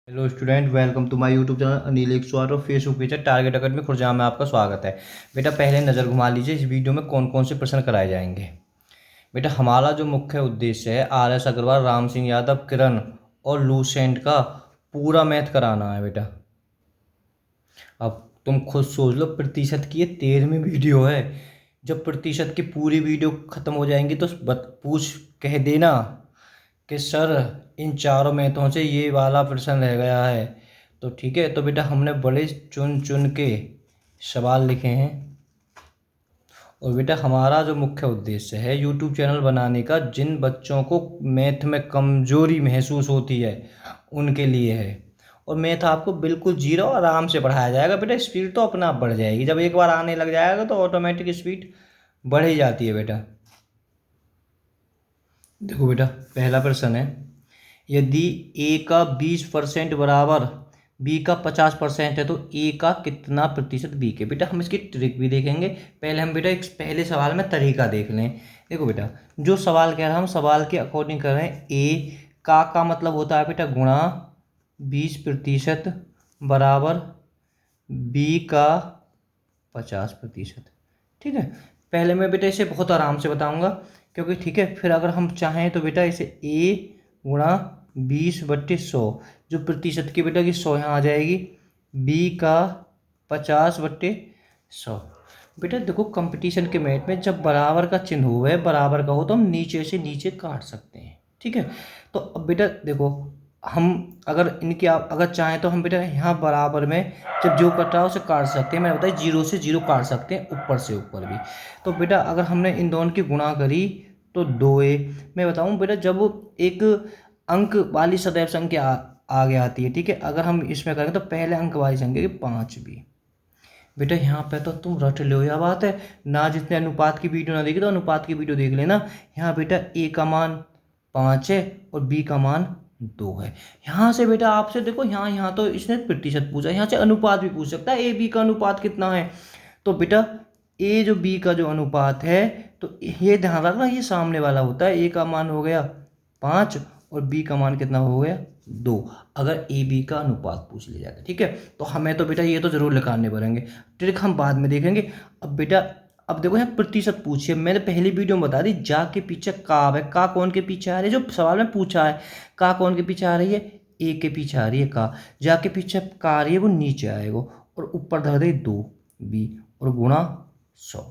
Hello student, welcome to my YouTube channel Anil 108 और Facebook page है target academy Khurja में आपका स्वागत है। बेटा पहले नज़र घुमा लीजिए इस वीडियो में कौन कौन से प्रश्न कराए जाएंगे। बेटा हमारा जो मुख्य उद्देश्य है RS अग्रवाल, राम सिंह यादव, किरण और लूसेंट का पूरा मैथ कराना है। बेटा अब तुम खुद सोच लो, प्रतिशत की ये 13वीं वीडियो है। जब प्रतिशत की पूरी वीडियो ख़त्म हो जाएंगी तो पूछ कह देना कि सर इन चारों मैथों से ये वाला प्रश्न रह गया है। तो ठीक है, तो बेटा हमने बड़े चुन चुन के सवाल लिखे हैं। और बेटा हमारा जो मुख्य उद्देश्य है यूट्यूब चैनल बनाने का, जिन बच्चों को मैथ में कमजोरी महसूस होती है उनके लिए है। और मैथ आपको बिल्कुल जीरो आराम से पढ़ाया जाएगा। बेटा स्पीड तो अपने आप बढ़ जाएगी, जब एक बार आने लग जाएगा तो ऑटोमेटिक स्पीड बढ़ ही जाती है। बेटा देखो बेटा, पहला प्रश्न है, यदि ए का 20% बराबर बी का 50% है तो ए का कितना प्रतिशत बी के। बेटा हम इसकी ट्रिक भी देखेंगे। पहले हम बेटा एक पहले सवाल में तरीका देख लें। देखो बेटा, जो सवाल कह रहा है हम सवाल के अकॉर्डिंग कर रहे हैं। ए का मतलब होता है बेटा गुणा 20% बराबर बी का 50%। ठीक है, पहले मैं बेटा इसे बहुत आराम से बताऊंगा, क्योंकि ठीक है फिर अगर हम चाहें तो बेटा इसे ए गुणा 20/100, जो प्रतिशत की बेटा की 100 यहाँ आ जाएगी, बी का 50/100। बेटा देखो कंपटीशन के मैथ में जब बराबर का चिन्ह हो है, बराबर का हो, तो हम नीचे से नीचे काट सकते हैं। ठीक है, तो अब बेटा देखो हम अगर इनकी आप अगर चाहें तो हम बेटा यहाँ बराबर में जब जो कट रहा है उसे काट सकते हैं। मैंने बताया 0 से 0 काट सकते हैं, ऊपर से ऊपर भी। तो बेटा अगर हमने इन दोनों की गुणा करी तो 2a। मैं बताऊँ बेटा, जब एक अंक वाली सदैव संख्या आगे आती है, ठीक है, अगर हम इसमें करें तो पहले अंक वाली संख्या की 5b। बेटा यहाँ पे तो तुम रट लो, यह बात है ना। जितने अनुपात की वीडियो ना देखी तो अनुपात की वीडियो देख लेना। यहाँ बेटा a का मान 5 है और b का मान 2 है। यहाँ से बेटा आपसे देखो, यहाँ तो इसने प्रतिशत पूछा, यहाँ से अनुपात भी पूछ सकता है, ए बी का अनुपात कितना है। तो बेटा ए जो बी का जो अनुपात है, तो ये ध्यान रखना ये सामने वाला होता है। ए का मान हो गया 5 और बी का मान कितना हो गया 2, अगर ए बी का अनुपात पूछ लिया जाता है। ठीक है, तो हमें तो बेटा ये तो जरूर निकालने पड़ेंगे, ट्रिक हम बाद में देखेंगे। अब बेटा अब देखो यहाँ प्रतिशत पूछिए, मैंने पहली वीडियो में बता दी, जा के पीछे का है, का कौन के पीछे आ रही है। जो सवाल में पूछा है का कौन के पीछे आ रही है, ए के पीछे आ रही है का, जा के पीछे का आ रही है वो नीचे आएगा और ऊपर धर दे 2 बी और गुणा 100।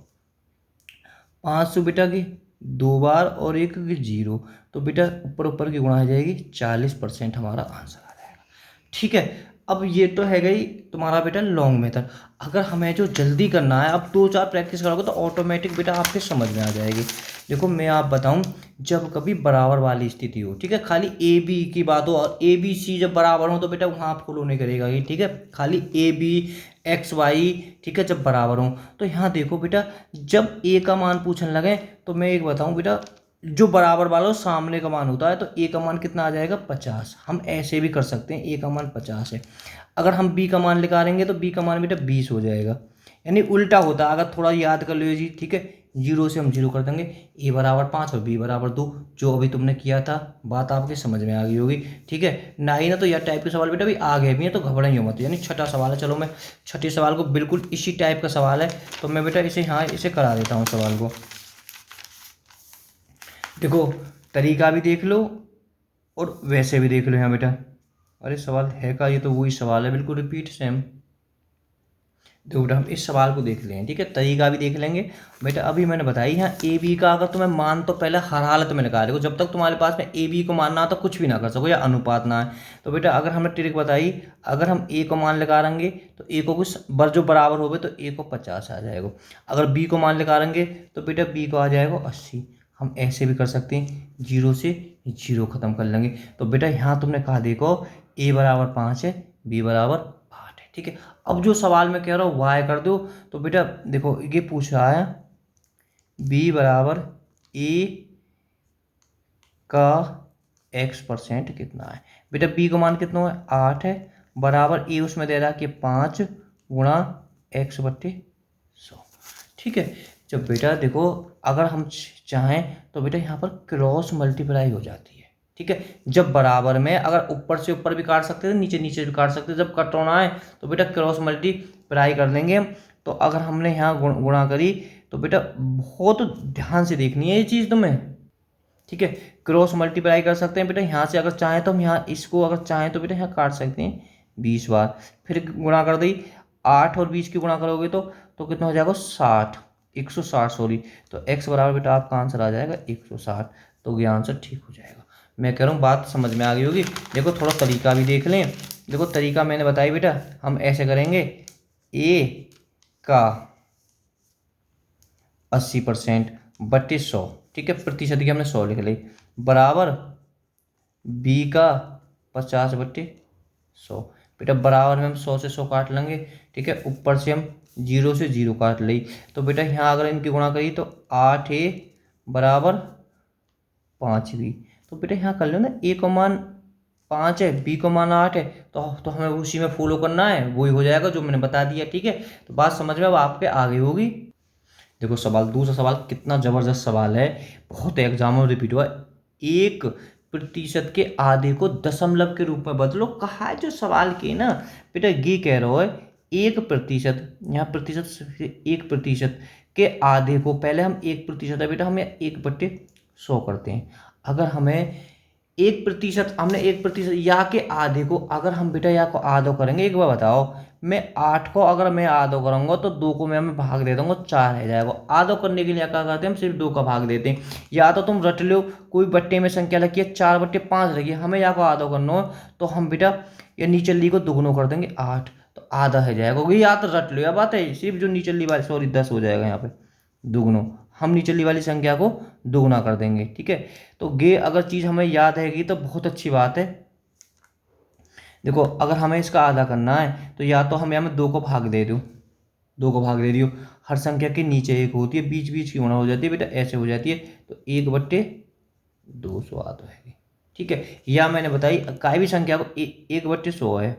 500 बेटा की 2 बार और 1 की 0, तो बेटा ऊपर ऊपर की गुणा हो जाएगी, 40% हमारा आंसर आ जाएगा। ठीक है, अब ये तो है गई तुम्हारा बेटा लॉन्ग मेथड। अगर हमें जो जल्दी करना है, अब 2-4 प्रैक्टिस करोगे तो ऑटोमेटिक बेटा आपके समझ में आ जाएगी। देखो मैं आप बताऊं, जब कभी बराबर वाली स्थिति हो, ठीक है, खाली ए बी की बात हो और ए बी सी जब बराबर हो तो बेटा वहाँ आप फॉलो नहीं करेगा ये। ठीक है, खाली ए बी एक्स वाई, ठीक है, जब बराबर हो। तो यहाँ देखो बेटा, जब ए का मान पूछने लगे तो मैं एक बताऊं बेटा, जो बराबर वाला हो सामने का मान होता है, तो ए का मान कितना आ जाएगा 50। हम ऐसे भी कर सकते हैं, ए का मान 50 है, अगर हम बी का मान निकालेंगे तो बी का मान बेटा 20 हो जाएगा। यानी उल्टा होता है, अगर थोड़ा याद कर लो जी। ठीक है, 0 से हम 0 कर देंगे, ए बराबर 5 और बी बराबर 2, जो अभी तुमने किया था। बात आपके समझ में आ गई होगी। ठीक है ना, ही ना तो यह टाइप के सवाल बेटा अभी आ गए भी हैं, तो घबराइए मत। यानी छठा सवाल है, चलो मैं छठे सवाल को, बिल्कुल इसी टाइप का सवाल है, तो मैं बेटा इसे हाँ इसे करा देता हूँ सवाल को। देखो तरीका भी देख लो और वैसे भी देख लो यहाँ बेटा। अरे सवाल है का, ये तो वही सवाल है, बिल्कुल रिपीट सेम। देखो बेटा हम इस सवाल को देख लें, ठीक है, तरीका भी देख लेंगे। बेटा अभी मैंने बताई यहाँ ए बी का, अगर तुम्हें मान तो पहले हर हालत में निकाल देखो, जब तक तुम्हारे पास में ए बी को मानना हो तो कुछ भी ना कर सको या अनुपात ना है। तो बेटा अगर हमने ट्रिक बताई, अगर हम ए को मान निकालेंगे तो ए को कुछ जो बराबर हो गए तो ए को 50 आ जाएगा। अगर बी को मान निकालेंगे तो बेटा बी को आ जाएगा 80। हम ऐसे भी कर सकते हैं, 0 से 0 खत्म कर लेंगे। तो बेटा यहाँ तुमने कहा देखो, ए बराबर 5 है, बी बराबर 8 है। ठीक है, अब जो सवाल में कह रहा हूँ वाई कर दो। तो बेटा देखो ये पूछ रहा है बी बराबर ए का x% कितना है। बेटा बी का मान कितना है 8 है, बराबर ए उसमें दे रहा है कि 5 गुणा x/100। ठीक है, जब बेटा देखो अगर हम चाहें तो बेटा यहाँ पर क्रॉस मल्टीप्लाई हो जाती है। ठीक है। जब बराबर में, अगर ऊपर से ऊपर भी काट सकते थे, नीचे नीचे भी काट सकते थे, जब कटौना है तो बेटा क्रॉस मल्टीप्लाई कर देंगे हम। तो अगर हमने यहाँ गुणा करी तो बेटा बहुत ध्यान से देखनी है ये चीज़ तुम्हें, ठीक है। क्रॉस मल्टीप्लाई कर सकते हैं बेटा यहाँ से, अगर चाहें तो हम यहाँ इसको अगर चाहें तो बेटा यहाँ काट सकते हैं 20 बार, फिर गुणा कर दी 8 और 20 की गुणा करोगे तो कितना हो जाएगा 60, 160 सॉरी। तो x बराबर बेटा आपका आंसर आ जाएगा 160। तो ये आंसर ठीक हो जाएगा। मैं कह रहा हूँ बात समझ में आ गई होगी। देखो थोड़ा तरीका भी देख लें। देखो तरीका मैंने बताई बेटा, हम ऐसे करेंगे a का 80% बट्टे 100, ठीक है, प्रतिशत की हमने 100 लिख ली, बराबर b का 50 बट्टे 100। बेटा बराबर में हम 100 से 100 काट लेंगे, ठीक है, ऊपर से हम 0 से 0 काट ली। तो बेटा यहाँ अगर इनकी गुणा करी तो 8a बराबर 5b। तो बेटा यहाँ कर लो ना, a का मान 5 है, b का मान 8 है, तो हमें उसी में फॉलो करना है, वही हो जाएगा जो मैंने बता दिया, ठीक है। तो बात समझ में अब आपके आगे होगी। देखो सवाल, दूसरा सवाल कितना जबरदस्त सवाल है, बहुत एग्जाम में रिपीट हुआ। 1% के आधे को दशमलव के रूप में बदलो, कहा है जो सवाल के ना बेटा, ये कह रहा है 1%, यहाँ प्रतिशत 1% के आधे को, पहले हम 1% है बेटा, हम 1/100 करते हैं। अगर हमें 1%, हमने 1% या के आधे को, अगर हम बेटा या को आधा करेंगे, एक बार बताओ, मैं 8 को अगर मैं आधा करूंगा तो 2 को मैं हमें भाग दे दूंगा, 4 रह जाएगा। आधा करने के लिए क्या करते हैं, हम सिर्फ 2 का भाग देते हैं। या तो तुम रट लो, कोई बट्टे में संख्या लगी है 4/5 लगी है, हमें या को आधा करना हो तो हम बेटा या नीचली को दुगुना कर देंगे 8, तो आधा है जाएगा। या तो रट लो, या बात है, सिर्फ जो नीचली वाली, सॉरी 10 हो जाएगा यहाँ पे, दुगुना हम निचली वाली संख्या को दोगुना कर देंगे, ठीक है। तो ये अगर चीज़ हमें याद रहेगी तो बहुत अच्छी बात है। देखो अगर हमें इसका आधा करना है तो या तो हम यहाँ में 2 को भाग दे दो, 2 को भाग दे दियो, हर संख्या के नीचे 1 होती है, बीच बीच की गुणा हो जाती है बेटा, ऐसे हो जाती है, तो 1/200 आता है, ठीक है। या मैंने बताई कोई भी संख्या को 1/100 है,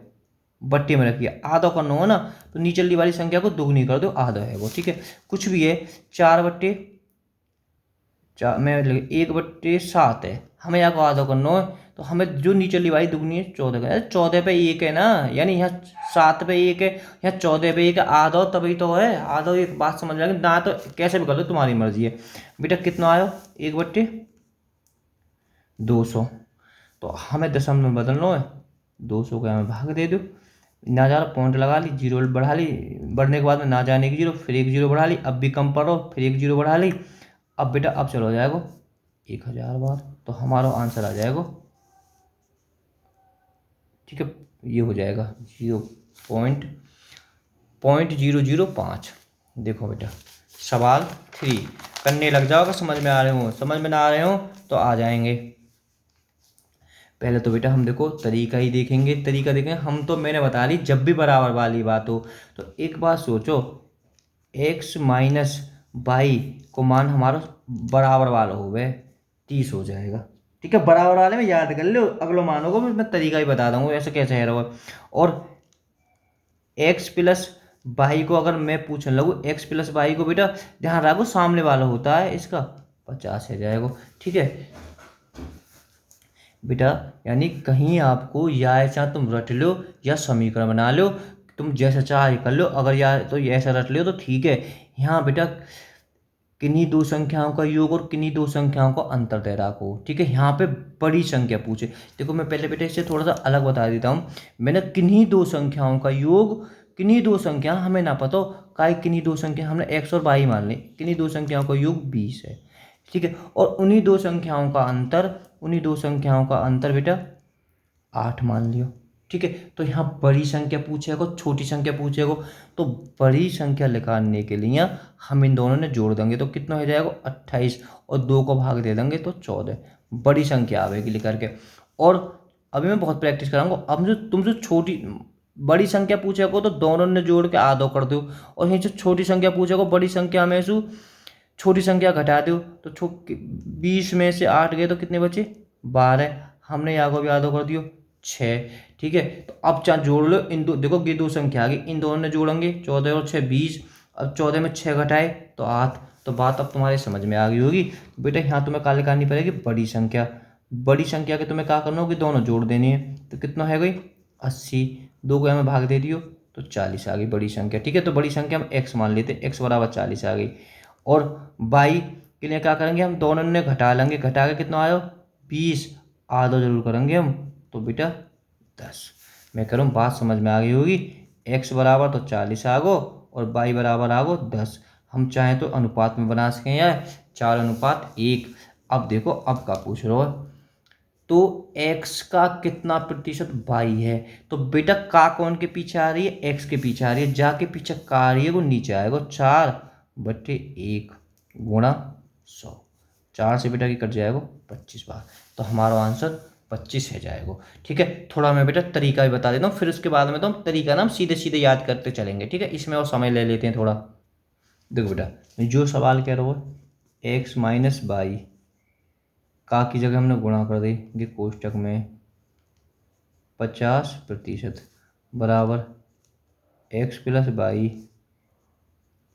बट्टे में रखिए, आधा करना हो ना तो नीचली वाली संख्या को दुगनी कर दो, आधा है वो, ठीक है। कुछ भी है 4/4 में 1/7 है, हमें यहाँ को आधा करना हो तो हमें जो नीचली वाली दुगनी है 14 का, 14 पे 1 है ना, यानी यहाँ 7 पे 1 है, यहाँ 14 पे 1 है, आधा हो तभी तो है, आधा हो, एक बात समझ जाएगी ना, तो कैसे भी कर लो तुम्हारी मर्जी है बेटा। कितना आयो 1/200, तो हमें दशमलव में बदलना है, 200 का हमें भाग दे दो, ना जा रहा पॉइंट लगा ली, 0 बढ़ा ली, बढ़ने के बाद में ना जाने की 0, फिर 1 0 बढ़ा ली, अब भी कम पढ़ो, फिर 1 0 बढ़ा ली, अब बेटा अब चलो जाएगा 1000 बार, तो हमारा आंसर आ जाएगा, ठीक है, ये हो जाएगा 0.0005। देखो बेटा सवाल 3 करने लग जाओ, अगर समझ में आ रहे हो, समझ में ना आ रहे हो तो आ जाएंगे। पहले तो बेटा हम देखो तरीका ही देखेंगे, तरीका देखेंगे हम, तो मैंने बता दी जब भी बराबर वाली बात हो तो एक बात सोचो, x माइनस वाई को मान हमारा बराबर वाला हो वह 30 हो जाएगा, ठीक है। बराबर वाले में याद कर लो, अगलो मान होगा मैं तरीका ही बता दूंगा ऐसे कैसे है रहा। और x प्लस वाई को अगर मैं पूछने लगूँ, x प्लस वाई को बेटा ध्यान रखो सामने वाला होता है इसका 50 है जाएगा, ठीक है बेटा। यानी कहीं आपको या ऐसा तुम रट लो या समीकरण बना लो, तुम जैसा चाहे कर लो, अगर या तो ऐसा रट लो तो ठीक है। यहाँ बेटा किन्हीं दो संख्याओं का योग और किन्हीं दो संख्याओं का अंतर दे रखो, ठीक है। यहाँ पे बड़ी संख्या पूछे, देखो मैं पहले बेटा इससे थोड़ा सा अलग बता देता हूँ। मैंने किन्हीं दो संख्याओं का योग, किन्हीं दो संख्या हमें ना पता हो काय, किन्हीं दो संख्या हमने x और y मान ली, किन्हीं दो संख्याओं का योग 20 है, ठीक है। और उन्हीं दो संख्याओं का अंतर, उन्हीं दो संख्याओं का अंतर बेटा 8 मान लियो, ठीक है। तो यहाँ बड़ी संख्या पूछेगा, छोटी संख्या पूछेगा, तो बड़ी संख्या निकालने के लिए हम इन दोनों ने जोड़ देंगे तो कितना हो जाएगा 28, और 2 को भाग दे देंगे तो 14, बड़ी संख्या आवेगी लेकर के। और अभी मैं बहुत प्रैक्टिस कराऊंगा। अब जो तुम जो छोटी बड़ी संख्या पूछेगा तो दोनों ने जोड़ के आधा कर दो, और ये जो छोटी संख्या पूछेगा बड़ी संख्या में से छोटी संख्या घटा दो, तो 20 में से 8 गए तो कितने बचे 12, हमने यहाँ को भी आधा कर दियो 6, ठीक है। तो अब चाहे जोड़ लो इन दो, देखो ये दो संख्या आ गई, इन दोनों ने जोड़ेंगे 14 और 6 20, अब 14 में 6 घटाए तो 8, तो बात अब तुम्हारे समझ में आ गई होगी। बेटा यहाँ तुम्हें काले करनी पड़ेगी बड़ी संख्या, बड़ी संख्या के तुम्हें क्या करना होगी, दोनों जोड़ देनी है। तो कितना है गई 80, 2 को हमें भाग दे दियो तो 40 आ गई बड़ी संख्या। ठीक है, तो बड़ी संख्या हम x मान लेते, x बराबर 40 आ गई। और y के लिए क्या करेंगे, हम दोनों ने घटा लेंगे, घटा के कितना आयो 20, आधा जरूर करेंगे हम, तो बेटा 10। मैं कह रहा हूँ बात समझ में आ गई होगी। x बराबर तो 40 आ गो और y बराबर आ गो 10। हम चाहें तो अनुपात में बना सकें यार, 4:1। अब देखो अब का पूछ रहे हो, तो x का कितना प्रतिशत y है। तो बेटा का कौन के पीछे आ रही है, x के पीछे आ रही है, जाके पीछे का आ रही है वो नीचे आएगा, 4/1 गुणा 100। 4 से बेटा की कट जाएगा 25 बार, तो हमारा आंसर 25 है जाएगा। ठीक है, थोड़ा मैं बेटा तरीका भी बता देता हूँ, फिर उसके बाद में तो हम तरीका ना हम सीधे सीधे याद करते चलेंगे। ठीक है, इसमें और समय ले लेते हैं थोड़ा। देखो बेटा जो सवाल कह रहा हो, x माइनस वाई का की जगह हमने गुणा कर देंगे कोष्टक में 50% बराबर x प्लस वाई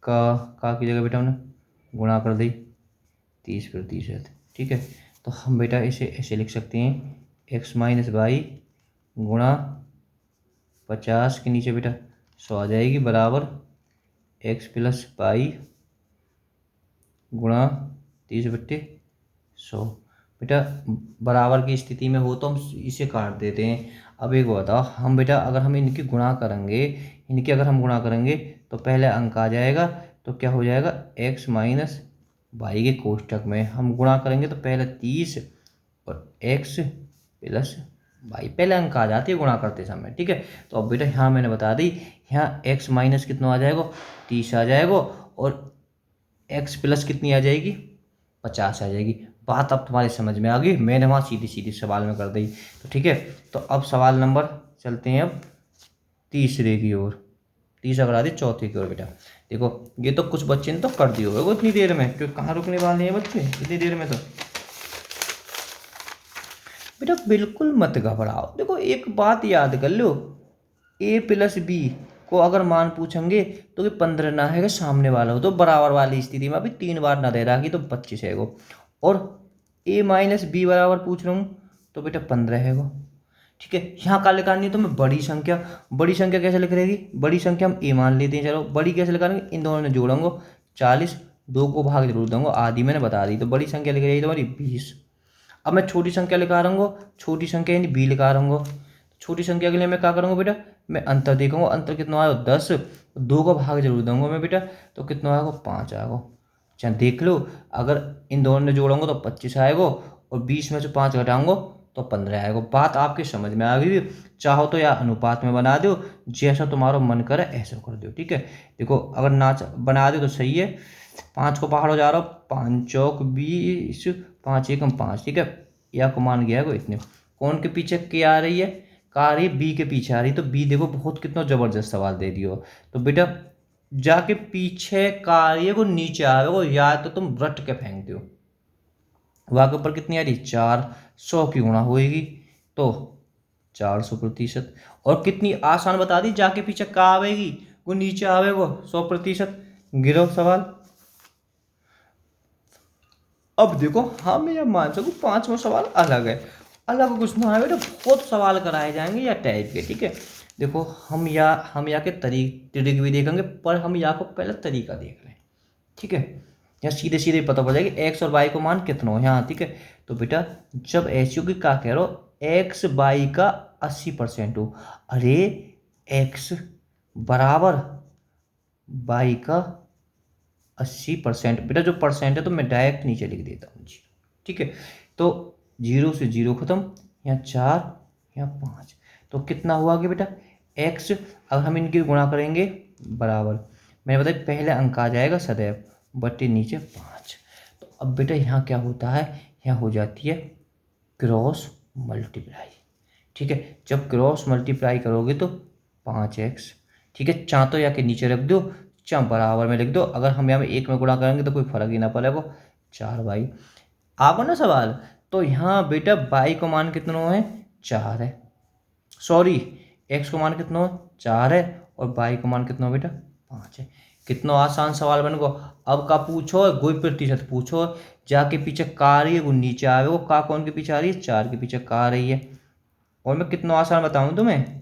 का की जगह बेटा हमने गुणा कर दी 30%। ठीक है, तो हम बेटा इसे ऐसे लिख सकते हैं, x माइनस वाई गुणा 50 के नीचे बेटा 100 आ जाएगी, बराबर x प्लस वाई गुणा 30/100। बेटा बराबर की स्थिति में हो तो हम इसे काट देते हैं। अब एक बताओ, हम बेटा अगर हम इनकी गुणा करेंगे, इनकी अगर हम गुणा करेंगे तो पहले अंक आ जाएगा, तो क्या हो जाएगा x माइनस वाई के कोष्टक में हम गुणा करेंगे तो पहले 30 और x प्लस वाई, पहले अंक आ जाती है गुणा करते समय। ठीक है, तो अब बेटा यहाँ मैंने बता दी, यहाँ x माइनस कितना आ जाएगा 30 आ जाएगा और x प्लस कितनी आ जाएगी 50 आ जाएगी। बात अब तुम्हारी समझ में आ गई, मैंने वहाँ सीधी सीधी सवाल में कर दी। तो ठीक है, तो अब सवाल नंबर चलते हैं अब तीसरे की ओर, तीसरा करा दी चौथे की ओर। बेटा देखो ये तो कुछ बच्चे ने तो कर दिए होगा इतनी देर में, क्योंकि कहाँ रुकने वाले हैं बच्चे इतनी देर में। तो बेटा बिल्कुल मत घबराओ, देखो एक बात याद कर लो, a प्लस बी को अगर मान पूछेंगे तो कि 15 ना है सामने वाला हो, तो बराबर वाली स्थिति में अभी 3 बार ना दे रहा कि तो 25 है वो। और a माइनस बी बराबर पूछ रहा हूँ तो बेटा 15 है वो। ठीक है, यहाँ का निकालनी है तो मैं बड़ी संख्या, बड़ी संख्या कैसे लिख रहेगी, बड़ी संख्या हम a मान लेते हैं, चलो बड़ी कैसे निकालेंगे, इन दोनों ने जोड़ेंगे 40, 2 को भाग जरूर दूंगा, आधी मैंने बता दी, तो बड़ी संख्या लिख रही है तुम्हारी 20। अब मैं छोटी संख्या लिखा रहा हूँ, छोटी संख्या यानी बी लिखा रहा हूँ। छोटी संख्या के लिए मैं क्या करूँगा बेटा, मैं अंतर देखूंगा, अंतर कितना आया 10, 2 का भाग जरूर दूंगा मैं बेटा, तो कितना आएगा 5 आएगा। अच्छा देख लो, अगर इन दोनों ने जोड़ोगे तो 25 आएगा और 20 में से 5 घटाऊंगा तो 15 आएगा। बात आपके समझ में आ गई, चाहो तो या अनुपात में बना दो, जैसा तुम्हारा मन करे ऐसा कर दो। ठीक है, देखो अगर ना बना दो तो सही है, 5 को पहाड़ों जा रहा हूँ, 5 चौक 20, 5 एकम 5। ठीक है, या को मान गया को इतने, कौन के पीछे क्या आ रही है, का आ रही है बी के पीछे आ रही है, तो बी देखो बहुत कितना जबरदस्त सवाल दे दियो। तो बेटा जाके पीछे कार्य को नीचे आ रहे हो, या तो तुम रट के फेंक दो, वहां के ऊपर कितनी आ रही 400 की गुणा होएगी तो 400%। और कितनी आसान बता दी, जाके पीछे का आवेगी वो नीचे आवेगो 100%। गिरो सवाल। अब देखो हम यह मान सको 5वां सवाल अलग है, अलग कुछ ना है बेटा, बहुत सवाल कराए जाएंगे या टाइप के। ठीक है, देखो हम या के तरीके भी देखेंगे, पर हम या को पहले तरीका देख रहे हैं। ठीक है, यहाँ सीधे सीधे पता पड़ जाएगी एक्स और वाई को मान कितना हो यहाँ। ठीक है, तो बेटा जब ऐसी की क्या कह रहे हो, एक्स वाई का 80% हो, अरे एक्स बराबर वाई का 80%, बेटा जो परसेंट है तो मैं डायरेक्ट नीचे लिख देता हूँ जी। ठीक है, तो 0 से 0 खत्म, यहाँ 4 यहाँ 5, तो कितना हुआ कि बेटा x, अगर हम इनकी गुणा करेंगे बराबर, मैंने बताया पहले अंक आ जाएगा सदैव बट्टे नीचे 5। तो अब बेटा यहाँ क्या होता है, यहाँ हो जाती है क्रॉस मल्टीप्लाई। ठीक है, जब क्रॉस मल्टीप्लाई करोगे तो 5x। ठीक है, चाह तो या के नीचे रख दो, चाह बराबर में लिख दो, अगर हम यहाँ में 1 में गुणा करेंगे तो कोई फर्क ही ना पड़ेगा, 4y। आपको ना सवाल, तो यहाँ बेटा y को मान कितना है 4 है, सॉरी x को मान कितना है 4 है और y को मान कितना हो बेटा 5 है। कितना आसान सवाल बन गो। अब का पूछो, कोई प्रतिशत पूछो, जाके पीछे का आ रही है वो नीचे आवे, वो का कौन के पीछे आ रही है, 4 के पीछे का आ रही है। और मैं कितना आसान बताऊं तुम्हें,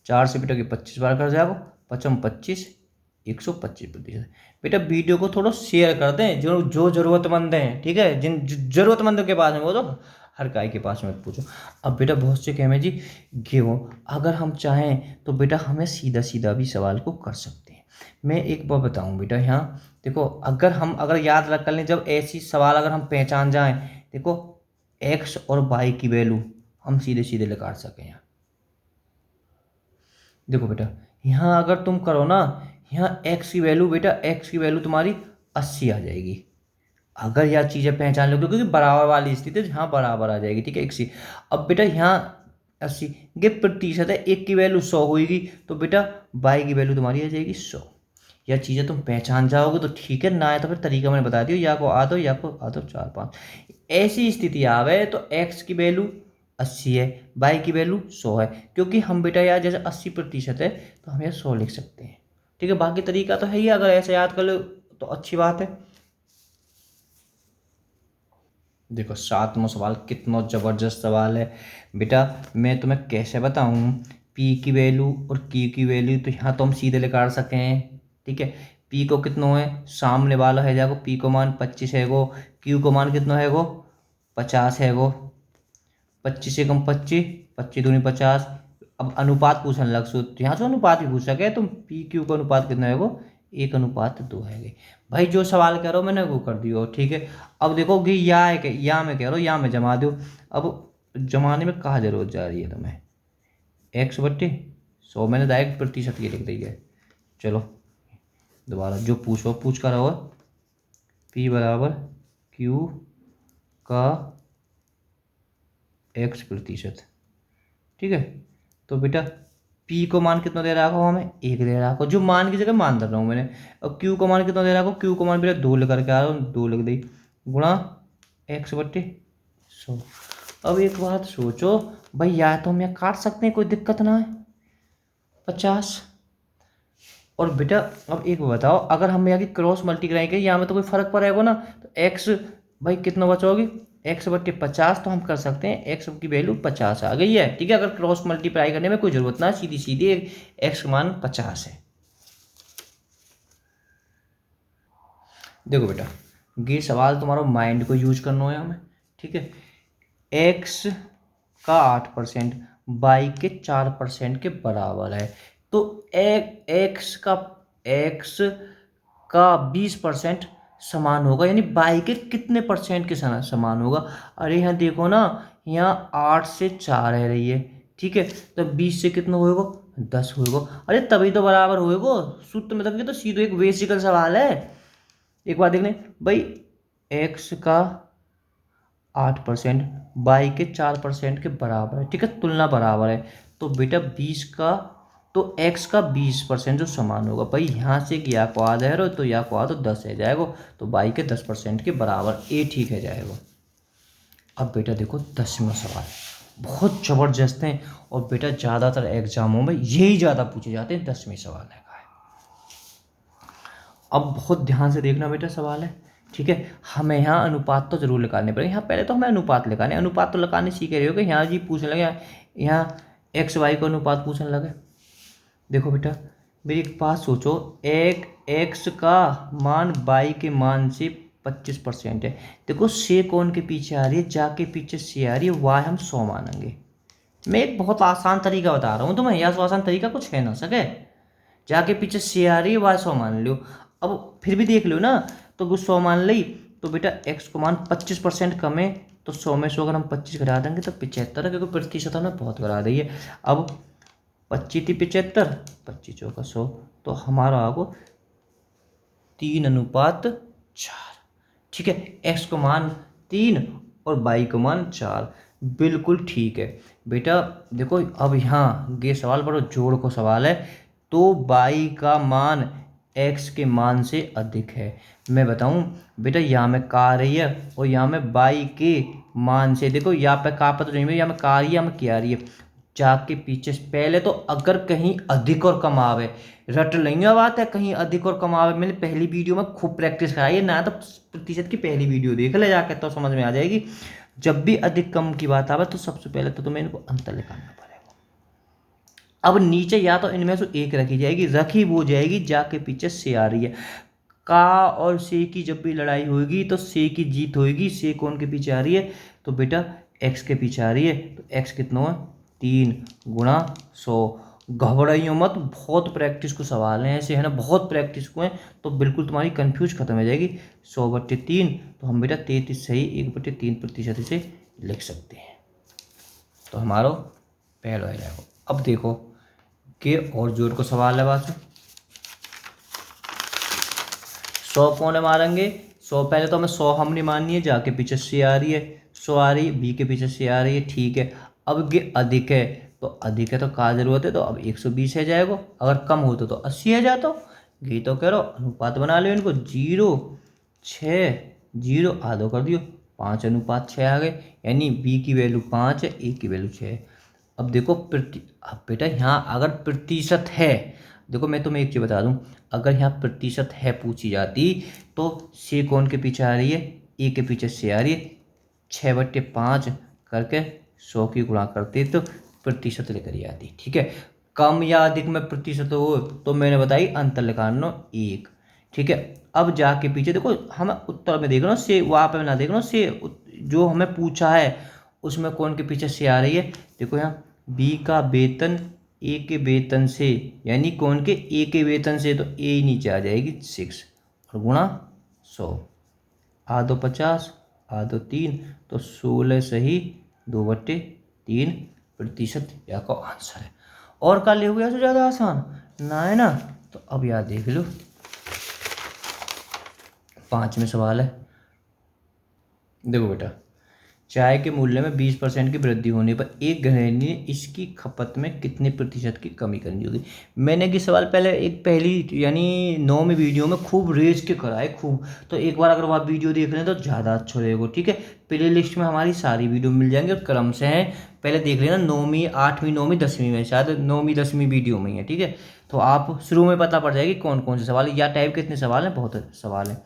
4 से बेटा की 25 बार कर जाओ, 25 125%। बेटा वीडियो को थोड़ा शेयर कर दें, जो जो जरूरतमंद हैं, ठीक है, जिन जरूरतमंदों के पास में वो तो हर काय के पास में मत पूछो। अब बेटा बहुत से कहमे जी गेहूँ, अगर हम चाहें तो बेटा हमें सीधा सीधा भी सवाल को कर सकते हैं। मैं एक बार बताऊं बेटा, यहाँ देखो, अगर याद रख कर लें, जब ऐसी सवाल अगर हम पहचान जाएं, देखो एक्स और वाई की वैल्यू हम सीधे सीधे निकाल सकें यहाँ। देखो बेटा यहाँ अगर तुम करो ना, यहाँ एक्स की वैल्यू, बेटा एक्स की वैल्यू तुम्हारी 80 आ जाएगी, अगर यह चीज़ें पहचान लो, क्योंकि बराबर वाली स्थिति है, यहाँ बराबर आ जाएगी, ठीक है, 80। अब बेटा यहाँ 80 ये प्रतिशत है, एक की वैल्यू 100 होगी, तो बेटा बाई की वैल्यू तुम्हारी आ जाएगी 100। यह चीज़ें तुम पहचान जाओगे तो ठीक है, ना है तो फिर तरीका मैंने बता दियो, या को आधो या को आधो 4 5, ऐसी स्थिति आवे तो एक्स की वैल्यू 80 है, बाई की वैल्यू 100 है, क्योंकि हम बेटा यार जैसे 80% है तो हम यह 100 लिख सकते हैं, ठीक है। बाकी तरीका तो है ही, अगर ऐसे याद कर लो तो अच्छी बात है। देखो 7वां सवाल कितना ज़बरदस्त सवाल है बेटा, मैं तुम्हें कैसे बताऊं, पी की वैल्यू और क्यू की वैल्यू तो यहाँ तो हम सीधे निकाल सकें, ठीक है। पी को कितना है, सामने वाला है जागो, पी को मान 25 है गो, क्यू को मान कितना है गो 50 है गो, 25 से कम 25, 25 दूनी 50। अब अनुपात पूछने लग सो, तो यहाँ से अनुपात भी पूछ सके तुम, पी क्यू का अनुपात कितना है वो 1:2 है। भाई जो सवाल कह रहा हो मैंने वो कर दियो, ठीक है। अब देखो कि या है कि या मैं कह रहा हूँ, या में जमा दो। अब जमाने में कहाँ जरूरत जा रही है तुम्हें, 100 मैंने डायरेक्ट प्रतिशत की लिख दी है। चलो दोबारा जो पूछो पूछ कर रहो, पी बराबर क्यू का x%, ठीक है। तो बेटा पी को मान कितना दे रहा हो, हमें 1 दे रहा हो, जो मान की जगह मान दे रहा हूँ मैंने। अब क्यू को मान कितना दे रहा हो, क्यू को मान बेटा 2 लेकर के आ रहा हूँ, 2 लिख दी, गुणा 100। अब एक बात सोचो भाई, या तो हम यहाँ काट सकते हैं, कोई दिक्कत ना है, 50। और बेटा अब एक बताओ, अगर हम यहाँ की क्रॉस मल्टीप्लाई करें, यहाँ में तो कोई फर्क पड़ेगा ना, तो एक्स भाई कितना बचोगी, 1/50, तो हम कर सकते हैं एक्स की वैल्यू 50 आ गई है, ठीक है। अगर क्रॉस मल्टीप्लाई करने में कोई जरूरत ना, सीधी सीधी एक्स का मान 50 है। देखो बेटा ये सवाल तुम्हारा माइंड को यूज करना है हमें, ठीक है। एक्स का 8% बाई के 4% के बराबर है, तो एक्स का 20% समान होगा, यानी बाई के कितने परसेंट के समान होगा। अरे यहाँ देखो ना, यहाँ 8 से 4 है रही है, ठीक है, तो 20 से कितना होएगा 10 होएगा। अरे तभी तो बराबर होएगा, सूत्र में तक तो सीधे एक बेसिकल सवाल है। एक बात देख लें भाई, एक्स का 8% बाई के 4% के बराबर है, ठीक है, तुलना बराबर है, तो बेटा 20 का, तो एक्स का 20% जो समान होगा, भाई यहाँ से या को आ जाएगा तो या को आ तो 10 है जाएगा, तो बाई के 10% के बराबर, ए ठीक है जाएगा। अब बेटा देखो 10वां सवाल बहुत ज़बरदस्त है, और बेटा ज़्यादातर एग्जामों में यही ज़्यादा पूछे जाते हैं, 10वें सवाल है। अब बहुत ध्यान से देखना बेटा सवाल है, ठीक है। हमें यहाँ अनुपात तो जरूर लगाने पड़ेंगे, यहाँ पहले तो हमें अनुपात लगाने, अनुपात तो लगाने सीख रहे हो कि यहाँ जी पूछने लगे, यहाँ एक्स वाई को अनुपात पूछने लगे। देखो बेटा मेरी एक बात सोचो, एक एक्स का मान बाई के मान से 25% है, देखो से कौन के पीछे आ रही है, जाके पीछे से आ रही है, वाई हम 100 मानेंगे। मैं एक बहुत आसान तरीका बता रहा हूँ तुम्हें, या सो आसान तरीका कुछ है ना सके, जाके पीछे से आ रही है, वाई 100 मान लो। अब फिर भी देख लो ना, तो 100 मान ली, तो बेटा एक्स को मान 25% कम है, तो 100 में 100 अगर हम 25 घटा देंगे तो 75 है, क्योंकि प्रतिशत हमने बहुत घटा दी है। अब 25 थी 75, 25 चौका 100, तो हमारा आगो 3:4, ठीक है। एक्स को मान 3 और बाई को मान 4, बिल्कुल ठीक है बेटा। देखो अब यहाँ ये सवाल बड़ा जोड़ को सवाल है, तो बाई का मान एक्स के मान से अधिक है। मैं बताऊं बेटा, यहाँ में का आ रही है और यहाँ में बाई के मान से, देखो यहाँ पे का पता नहीं, यहाँ में का आ रही है, यहाँ में क्या आ रही है, जाके पीछे पहले तो अगर कहीं अधिक और कम आवे रट लेंगे बात है, कहीं अधिक और कम आवे। मैंने पहली वीडियो में खूब प्रैक्टिस कराई है ना, तो प्रतिशत की पहली वीडियो देख ले जाके तो समझ में आ जाएगी। जब भी अधिक कम की बात आवे तो सबसे पहले तो तुम्हें इनको अंतर निकालना पड़ेगा। अब नीचे या तो इनमें से एक रखी जाएगी, रखी वो जाएगी जाके पीछे से आ रही है। का और से की जब भी लड़ाई होगी तो से की जीत होगी। से कौन के पीछे आ रही है, तो बेटा एक्स के पीछे आ रही है। तो एक्स कितना है, 3 गुणा 100। घबराइयो मत, बहुत प्रैक्टिस को सवाल हैं ऐसे, है ना, बहुत प्रैक्टिस को हैं, तो बिल्कुल तुम्हारी कंफ्यूज खत्म हो जाएगी। 100/3, तो हम बेटा 33 सही 1/3% इसे लिख सकते हैं। तो हमारा पहला हो जाएगा। अब देखो के और जोड़ को सवाल है बात 100 कौन मारेंगे। 100 पहले तो हमें 100 हमने माननी है, जाके पीछे से आ रही है 100 आ रही है, बी के पीछे से आ रही है, ठीक है। अब ये अधिक है, तो अधिक है तो क्या जरूरत है, तो अब 120 है जाएगा। अगर कम होता तो 80 है जाता। ये तो कह रहा अनुपात बना लो इनको, 0:6 0 आधो कर दियो, 5:6 आ गए। यानी बी की वैल्यू 5 है, ए की वैल्यू 6 है। अब देखो अब बेटा यहाँ अगर प्रतिशत है, देखो मैं तुम्हें एक चीज़ बता दूं, अगर यहाँ प्रतिशत है पूछी जाती तो से कौन के पीछे आ रही है, ए के पीछे से आ रही है। 6/5 करके 100 की गुणा करते तो प्रतिशत लेकर ही आती, ठीक है। कम या अधिक में प्रतिशत हो तो मैंने बताई अंतर निकालना 1, ठीक है। अब जाके पीछे देखो हमें उत्तर में देखना से, वहाँ पे ना देखना से जो हमें पूछा है उसमें कौन के पीछे से आ रही है। देखो यहाँ बी का वेतन ए के वेतन से, यानी कौन के, ए के वेतन से, तो ए ही नीचे आ जाएगी 6 और गुणा 100, आधो 50 आधो 3, तो 16 सही 2/3% या का आंसर है। और का ले हो गया तो ज़्यादा आसान ना है ना। तो अब यार देख लो 5 में सवाल है। देखो बेटा, चाय के मूल्य में 20% की वृद्धि होने पर एक गृहिणी ने इसकी खपत में कितने प्रतिशत की कमी करनी होगी। मैंने ये सवाल पहले एक पहली यानी 9वीं वीडियो में खूब रेज के कराए खूब, तो एक बार अगर वह वीडियो देख लें तो ज़्यादा अच्छा रहेगा, ठीक है। प्ले लिस्ट में हमारी सारी वीडियो मिल जाएंगी और क्रम से हैं, पहले देख लेना 9वीं 8वीं 9वीं 10वीं में, शायद 9वीं 10वीं वीडियो में है, ठीक है। तो आप शुरू में पता पड़ जाएगी कौन कौन से सवाल या टाइप कितने सवाल हैं, बहुत सवाल हैं।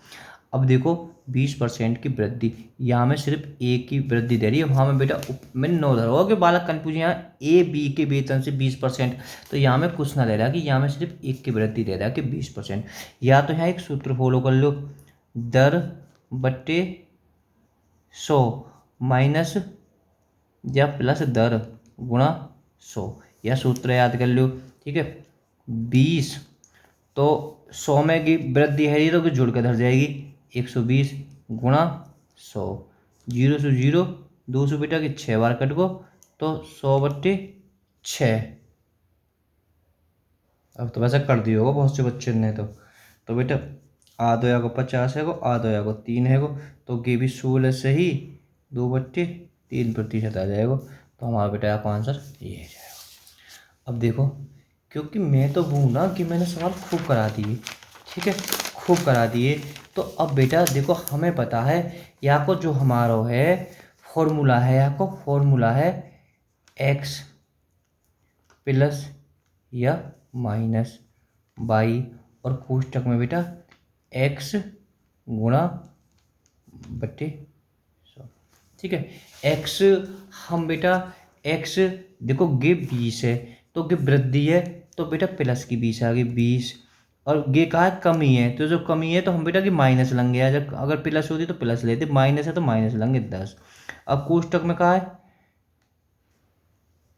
अब देखो 20% की वृद्धि, यहाँ में सिर्फ ए की वृद्धि दे रही है, वहाँ में बेटा मैंने नो धरा होगा कि बालक कन्फ्यूज, यहाँ ए बी के वेतन से 20%, तो यहाँ में कुछ ना ले रहा कि यहाँ में सिर्फ एक की वृद्धि दे रहा है कि 20%। या तो यहाँ एक सूत्र फॉलो कर लो, दर बट्टे 100 माइनस या प्लस दर गुणा 100, यह सूत्र याद कर लो, ठीक है। 20 तो 100 में की वृद्धि है तो जुड़ कर धर जाएगी 120 गुणा 100, 0 से 0 200 बेटा की 6 बार कट को, तो 100/6। अब तो वैसे कर दिया होगा बहुत से बच्चे ने, तो बेटा आधो या को 50 है को, आधो या को 3 है को, तो ये भी 16 से ही 2/3% आ जाएगा। तो हमारा बेटा आपका आंसर ये है जाएगा। अब देखो क्योंकि मैं तो हूँ ना कि मैंने सवाल खूब करा दिए, ठीक है, खूब करा दिए। तो अब बेटा देखो हमें पता है यहाँ को जो हमारा है फॉर्मूला है, यहाँ को फॉर्मूला है x प्लस या माइनस बाई और कोष्टक में बेटा x गुणा बट्टे 100, ठीक है। x हम बेटा x देखो गे 20 है तो गे वृद्धि है तो बेटा प्लस की 20 आ गई 20, और ये कहा है कमी है, तो जो कमी है तो हम बेटा कि माइनस लेंगे, जब अगर प्लस होती तो प्लस लेते, माइनस है तो माइनस लेंगे 10। अब कोष्टक में कहा है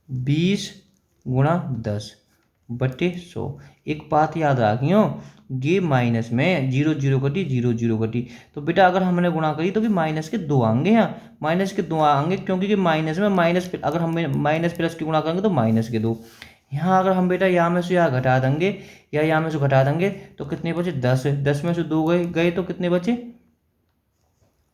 20 गुणा 10/100। एक बात याद रखियो, ये माइनस में 0 0 कटी 0 0 कटी, तो बेटा अगर हमने गुणा करी तो कि माइनस के 2 आएंगे, यहाँ माइनस के 2 आएंगे क्योंकि कि माइनस में माइनस, अगर हम माइनस प्लस की गुणा करेंगे तो माइनस के 2। यहाँ अगर हम बेटा यहाँ में से यहाँ घटा देंगे या यहाँ में से घटा देंगे तो कितने बचे 10, 10 में से 2 गए तो कितने बचे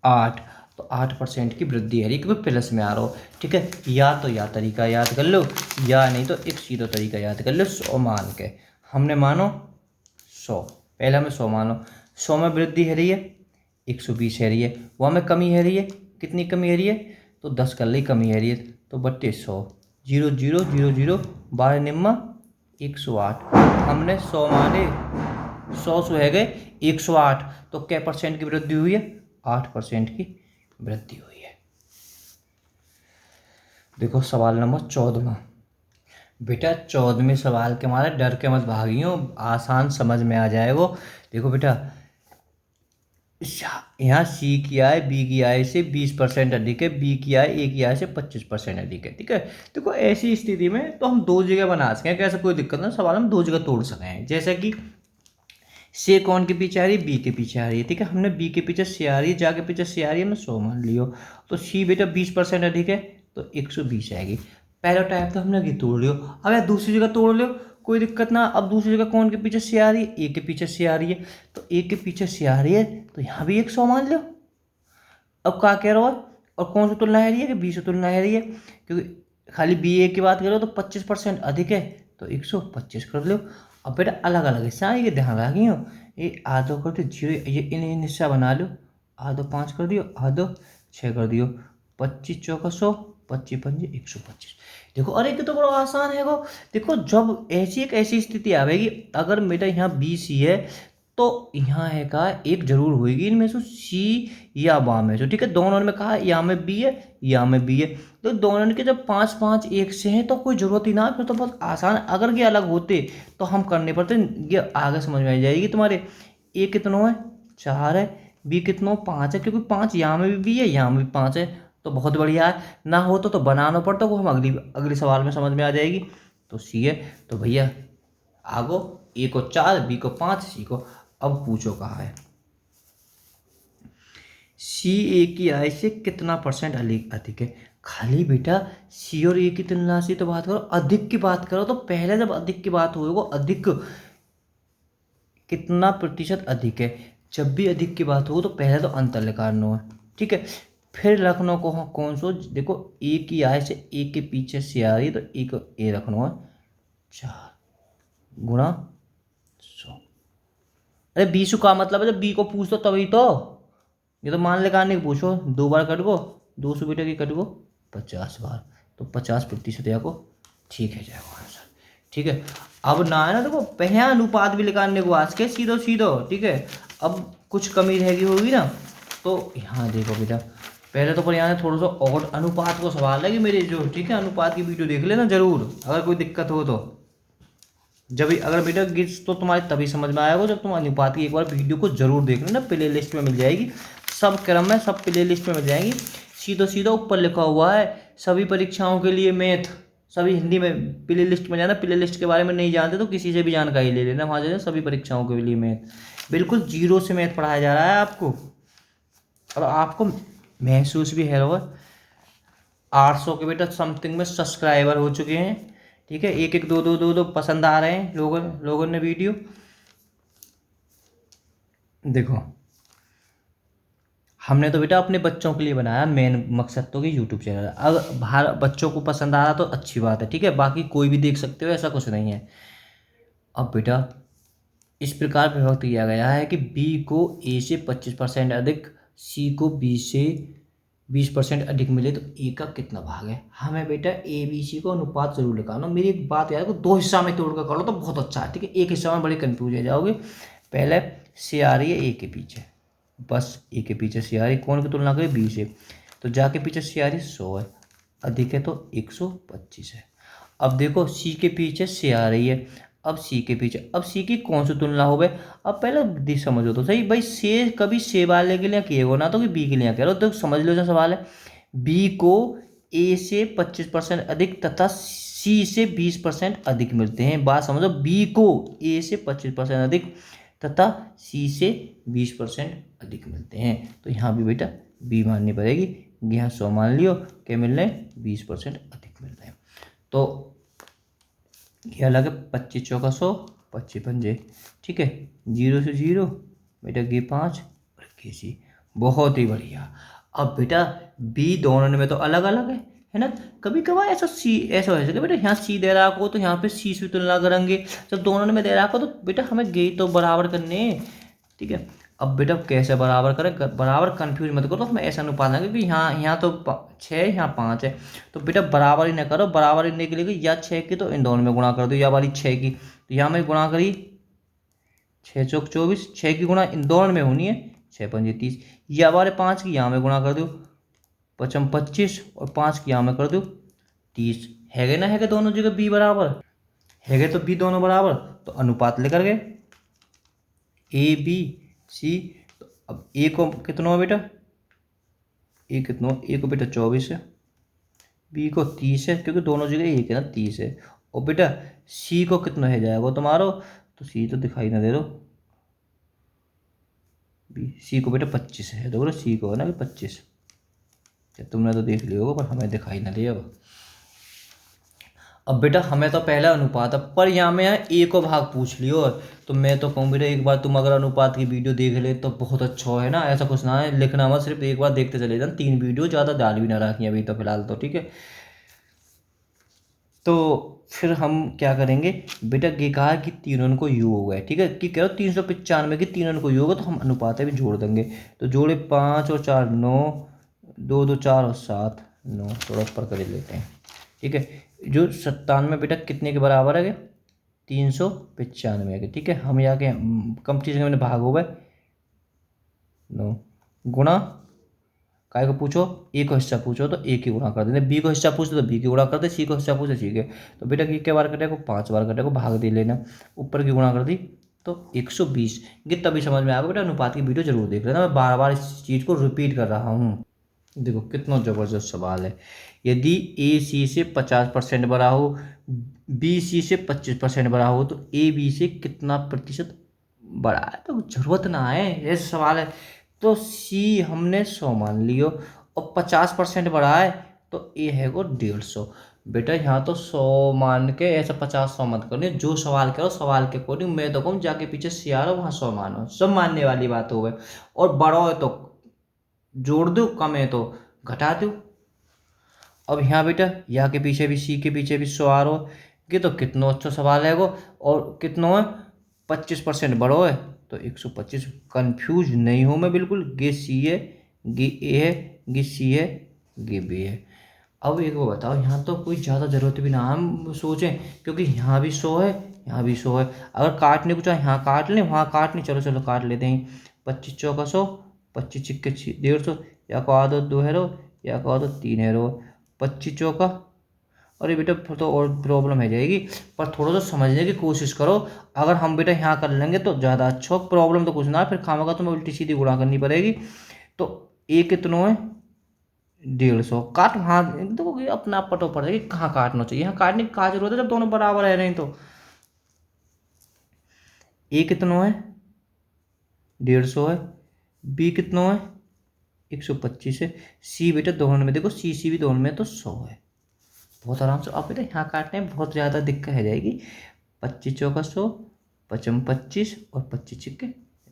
8, तो 8% की वृद्धि है क्योंकि प्लस में आ रहा हो, ठीक है। या तो या तरीका याद कर लो या नहीं तो एक सीधा तरीका याद कर लो। 100 मान के हमने मानो 100, पहले हमें 100 मानो, 100 में वृद्धि है रही है 120 है रही है, वहाँ में कमी है रही है, कितनी कमी है रही है तो 10 कर ली कमी है रही है, तो बट्टे 100 0 0 0 0 12 निम्मा 108। हमने 100 माने 100 है गए 108, तो क्या परसेंट की वृद्धि हुई है? 8% की वृद्धि हुई है। देखो सवाल नंबर 14। बेटा 14वें सवाल के हमारे डर के मत भागियो, आसान समझ में आ जाएगा। देखो बेटा, यहाँ सी की आय बी की आय से 20% अधिक है, बी की आय ए की आय से 25% अधिक है। ठीक है, देखो ऐसी स्थिति में तो हम दो जगह बना सकें, कैसे कोई दिक्कत नहीं, सवाल हम दो जगह तोड़ सकें। जैसे कि से कौन के पीछे आ रही है? बी के पीछे आ रही है। ठीक है, हमने बी के पीछे से आ रही है, जाके पीछे से आ रही है, हमने 100 मान लियो। तो सी बेटा 20% अधिक है तो 120 आएगी। पहला टाइप तो हमने तोड़ लियो। अब यार दूसरी जगह तोड़ लियो, कोई दिक्कत ना। अब दूसरी जगह कौन के पीछे से आ रही है? ए के पीछे से आ रही है, तो ए के पीछे से आ रही है तो यहाँ भी 100 मान लो। अब क्या कह रहा हो? और कौन सी तुलना है रही है? कि बी से तुलना है रही है, क्योंकि खाली बी ए की बात करो तो 25% अधिक है तो 125 कर लो। अब बेटा अलग अलग हिस्सा ये ध्यान रखियो, ये आधो कर दो 0, ये इन हिस्सा बना लो। आधो 5 कर दियो, आधो 6 कर दियो, 25 चौका 100, 25 पंजे 125। देखो अरे ये तो बड़ा आसान है वो। देखो जब ऐसी स्थिति आवेगी, अगर मेरा यहाँ बी सी है तो यहाँ है का एक जरूर होगी इनमें से सी या बा में से। ठीक है, दोनों में कहा यहाँ में बी है, यहाँ में बी है, तो दोनों के जब 5 5 एक से हैं तो कोई जरूरत ही ना, फिर तो बहुत आसान। अगर ये अलग होते तो हम करने पड़ते, ये आगे समझ में आ जाएगी तुम्हारे। ए कितनों है? 4 है, बी कितनों? 5 है, क्योंकि 5 यहाँ में भी बी है, यहाँ में भी 5 है, तो बहुत बढ़िया है। ना हो तो बनाना पड़ता, वो हम अगले सवाल में समझ में आ जाएगी। तो सी है, तो भैया आगो ए को 4, बी को 5, सी को। अब पूछो कहा है सी ए की आय से कितना % अधिक है? खाली बेटा सी और ए की तुलना से तो बात करो, अधिक की बात करो तो पहले जब अधिक की बात होगी, अधिक कितना प्रतिशत अधिक है। जब भी अधिक की बात हो तो पहले तो अंतर निकालना है। ठीक है, फिर रखना को कौन सो? देखो ए की आय से ए के पीछे से आ रही है तो ए को ए रखना है 4 गुणा 100। अरे 20 का मतलब है जब बी को पूछ दो तभी तो, ये तो मान ले काटने पूछो, 2 बार कट गो 200 बेटा की कट गो 50 बार, तो 50% या को ठीक है जाएगा आंसर। ठीक है, अब ना है ना, देखो पहले अनुपात भी निकालने को आज के सीधो सीधो। ठीक है, अब कुछ कमी रहेगी होगी ना, तो यहाँ देखो बेटा पहले तो पर यहाँ थोड़ा सा और अनुपात को सवाल है कि मेरे जो, ठीक है, अनुपात की वीडियो देख लेना जरूर, अगर कोई दिक्कत हो तो। जब अगर बेटा गिट्स तो तुम्हारे तभी समझ में आएगा जब तुम अनुपात की एक बार वीडियो को जरूर देख लेना, प्ले लिस्ट में मिल जाएगी, सब क्रम में सब प्ले लिस्ट में मिल जाएंगी। सीधा सीधा ऊपर लिखा हुआ है सभी परीक्षाओं के लिए मैथ, सभी हिंदी में। प्ले लिस्ट में जाना, प्ले लिस्ट के बारे में नहीं जानते तो किसी से भी जानकारी ले लेना, वहाँ जाना सभी परीक्षाओं के लिए मैथ, बिल्कुल 0 से मैथ पढ़ाया जा रहा है आपको। और आपको महसूस भी है, 800 के बेटा समथिंग में सब्सक्राइबर हो चुके हैं। ठीक है, एक एक दो दो दो दो पसंद आ रहे हैं लोगों ने वीडियो। देखो हमने तो बेटा अपने बच्चों के लिए बनाया, मेन मकसद तो कि यूट्यूब चैनल है। अगर बाहर बच्चों को पसंद आ रहा तो अच्छी बात है, ठीक है, बाकी कोई भी देख सकते हो, ऐसा कुछ नहीं है। अब बेटा इस प्रकार विभक्त किया गया है कि बी को ए से 25% अधिक, सी को बी से 20% अधिक मिले तो ए का कितना भाग है? हमें बेटा ए बी सी को अनुपात जरूर निकालना। मेरी एक बात याद को 2 हिस्सा में तोड़ कर करो तो बहुत अच्छा है। ठीक है, एक हिस्सा में बड़े कंफ्यूज हो जाओगे। पहले से आ रही है ए के पीछे, बस ए के पीछे से आ रही, कौन की तुलना करें? बी से, तो जाके पीछे से आ रही 100 है, अधिक है तो 125 है। अब देखो सी के पीछे से आ रही है, अब सी के पीछे, अब सी की कौन सी तुलना हो गई? अब पहले समझो तो सही भाई, से कभी से वाले के लिए किए हो ना, तो कि बी के लिए कह रहे हो, तो समझ लो जो सवाल है। बी को ए से 25% अधिक तथा सी से 20% अधिक मिलते हैं। बात समझो, बी को ए से 25% अधिक तथा सी से 20% अधिक मिलते हैं, तो यहाँ भी बेटा बी माननी पड़ेगी। यहाँ 100 मान लियो, क्या मिल रहे हैं? 20% अधिक मिल रहे हैं। तो ये अलग है, 25 चौका 100, 25 पंजे, ठीक है, 0 से 0 बेटा गे 5 और गे सी, बहुत ही बढ़िया। अब बेटा बी दोनों में तो अलग अलग है ना। कभी कभार ऐसा सी ऐसा हो सके बेटा, यहाँ सी दे रहा हो तो यहाँ पे सी से तुलना करेंगे, जब दोनों में दे रहा हो तो बेटा हमें गे तो बराबर करने। ठीक है, अब बेटा कैसे बराबर करें, बराबर कंफ्यूज मत करो, तो हम ऐसा अनुपात ना, क्योंकि यहाँ तो 6 यहाँ 5 है, तो बेटा बराबर ही ना करो, बराबर ही के लिए या 6 की तो इन दोनों में गुणा कर दो, या वाली 6 की तो यहाँ में गुणा करी, 6 चौक 24, 6 की गुणा इन दोनों में होनी है, 6 पंजे 30, या वाले 5 की यहाँ में गुणा कर दो, 5 25, और 5 की यहाँ में कर दो 30, है गए ना, है गए दोनों जगह बी बराबर, है गए तो बी दोनों बराबर, तो अनुपात लेकर गए ए बी सी। तो अब ए को कितना है बेटा, ए कितना, ए को बेटा 24 है, बी को 30 है, क्योंकि दोनों जगह एक है ना 30 है, और बेटा सी को कितना है जाएगा तुम्हारा, तो सी तो दिखाई ना दे रहा, बी सी को बेटा 25 है, तो बोलो सी को है ना 25, तुमने तो देख लिया होगा पर हमें दिखाई ना दिया। अब बेटा हमें तो पहला अनुपात है, पर यहाँ में ए को भाग पूछ लियो, तो मैं तो कहूँ बेटा एक बार तुम अगर अनुपात की वीडियो देख ले तो बहुत अच्छा है ना, ऐसा कुछ ना है लिखना मत, सिर्फ एक बार देखते चले जाना, 3 वीडियो ज़्यादा डाल भी ना रखी अभी तो फिलहाल तो, ठीक है। तो फिर हम क्या करेंगे बेटा, ये कहा कि तीनों को योग हो गए, ठीक है, कि कह रहे 395 की तीनों को योग हो, तो हम अनुपात भी जोड़ देंगे, तो जोड़े 5 और 4 9, 2 2 4 और 7 9, थोड़ा ऊपर कर लेते हैं, ठीक है। जो 97 बेटा कितने के बराबर है, 395 के, ठीक है। हम यहाँ के कंपटीशन में भाग हो गए 9 गुणा, काय को पूछो ए को हिस्सा पूछो तो ए की गुणा कर देते, बी को हिस्सा पूछो तो बी की गुणा कर दे, सी को हिस्सा पूछो सी के, तो बेटा कितने बार कटेगा, 5 बार कटेगा, भाग दे लेना, ऊपर की गुणा कर दी तो 120, ये तभी समझ में आएगा बेटा, अनुपात की वीडियो जरूर देख लेना, मैं बार बार इस चीज़ को रिपीट कर रहा हूँ। देखो कितना ज़बरदस्त सवाल है, यदि ए सी से 50% बड़ा हो, बी सी से 25% बड़ा हो, तो ए बी से कितना प्रतिशत बड़ा है, तो जरूरत ना है ऐसा सवाल है, तो सी हमने 100 मान लियो, और 50% बड़ा है तो ए है वो 150, बेटा यहाँ तो 100 मान के ऐसा 50 100 मत करो, जो सवाल करो सवाल के अकॉर्डिंग, मैं तो कहूँ जाके पीछे सी आ रहा वहाँ 100 मानो, सब मानने वाली बात हो गई, और बड़ा है तो जोड़ दो, कम है तो घटा दो। अब यहाँ बेटा यहाँ के पीछे भी सी के पीछे भी 100 आ रहा है, ये तो कितना अच्छा सवाल है वो, और कितना है 25% बड़ो है तो 125, कंफ्यूज नहीं हूँ मैं बिल्कुल, गे सी है गे ए है गे सी है गे बी है। अब एक वो बताओ, यहाँ तो कोई ज़्यादा ज़रूरत भी ना हम सोचें, क्योंकि यहाँ भी 100 है यहाँ भी 100 है, अगर काटने को चाहे यहाँ काट लें वहाँ काट लें, चलो चलो काट लेते हैं, 25 चौका 100, 25 छिक्के 150, या को आदो 2 है रो, या को आदो 3 है रो, 25 चौका, अरे बेटा फिर तो और प्रॉब्लम है जाएगी, पर थोड़ा सा समझने की कोशिश करो, अगर हम बेटा यहाँ कर लेंगे तो ज़्यादा अच्छा, प्रॉब्लम तो कुछ ना, फिर खामगा तुम्हें उल्टी सीधी गुणा करनी पड़ेगी, तो ए कितना है 150, काट हाँ देखो अपना आप पटो पड़ जाएगी, कहाँ काटना चाहिए, यहाँ काटने की कहाँ जरूरत है जब दोनों बराबर है, नहीं तो ए कितना है 150 है, बी कितना है 125 है, सी बेटा दोनों में देखो सी भी दोनों में तो 100 है, बहुत आराम से। अब बेटा यहाँ काटने में बहुत ज़्यादा दिक्कत है जाएगी, 25 चौका 100, 55 25 और 25 छिक्के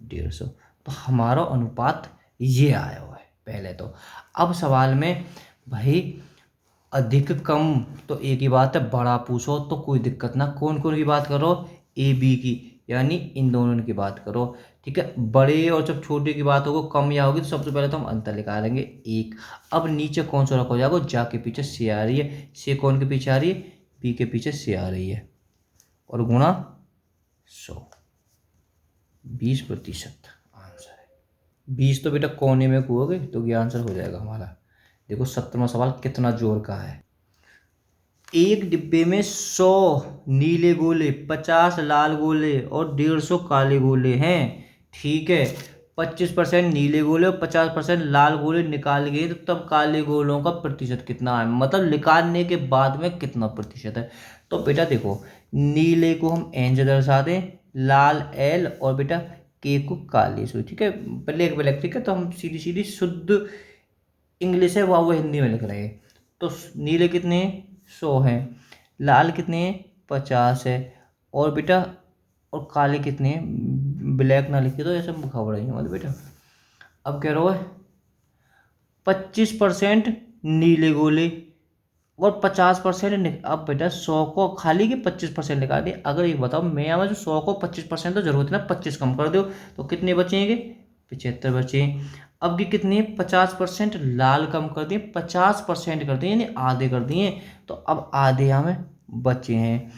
150, तो हमारा अनुपात ये आया हुआ है पहले तो। अब सवाल में भाई अधिक कम तो एक ही बात है, बड़ा पूछो तो कोई दिक्कत ना, कौन कौन की बात करो, ए बी की, यानी इन दोनों की बात करो, ठीक है। बड़े और जब छोटे की बात होगी कम या होगी तो सबसे पहले तो हम अंतर निकालेंगे 1। अब नीचे कौन सा रखा जाएगा, जा के पीछे सी आ रही है, सी कौन के पीछे आ रही है, बी के पीछे सी आ रही है, और गुणा 100, 20% आंसर है। 20 तो बेटा कोने में कुओगे तो ये आंसर हो जाएगा हमारा। देखो 17वां सवाल कितना जोर का है, एक डिब्बे में 100 नीले गोले, 50 लाल गोले और 150 काले गोले हैं, ठीक है। 25% नीले गोले और 50% लाल गोले निकाल गए, तो तब काले गोलों का प्रतिशत कितना है, मतलब निकालने के बाद में कितना प्रतिशत है। तो बेटा देखो नीले को हम एन से दर्शा दें, लाल एल, और बेटा के को काले से, ठीक है, ब्लैक ब्लैक, ठीक है। तो हम सीधी सीधी शुद्ध इंग्लिश है वो हिंदी में लिख रहे हैं, तो नीले कितने 100 हैं, लाल कितने 50 है, और बेटा और काले कितने, ब्लैक ना लिखे तो ऐसे खबर रही हमारे बेटा। अब कह रहा है 25% नीले गोले और 50%, अब बेटा 100 को खाली के 25% निकाल दिए। अगर ये बताओ मैं यहाँ जो 100 को 25% तो जरूरत है ना, 25 कम कर दो तो कितने बचेंगे 75 बचे। अब ये कितने 50% लाल कम कर दिए, 50% कर दिए, यानी आधे कर दिए। तो अब आधे हमें बचे हैं।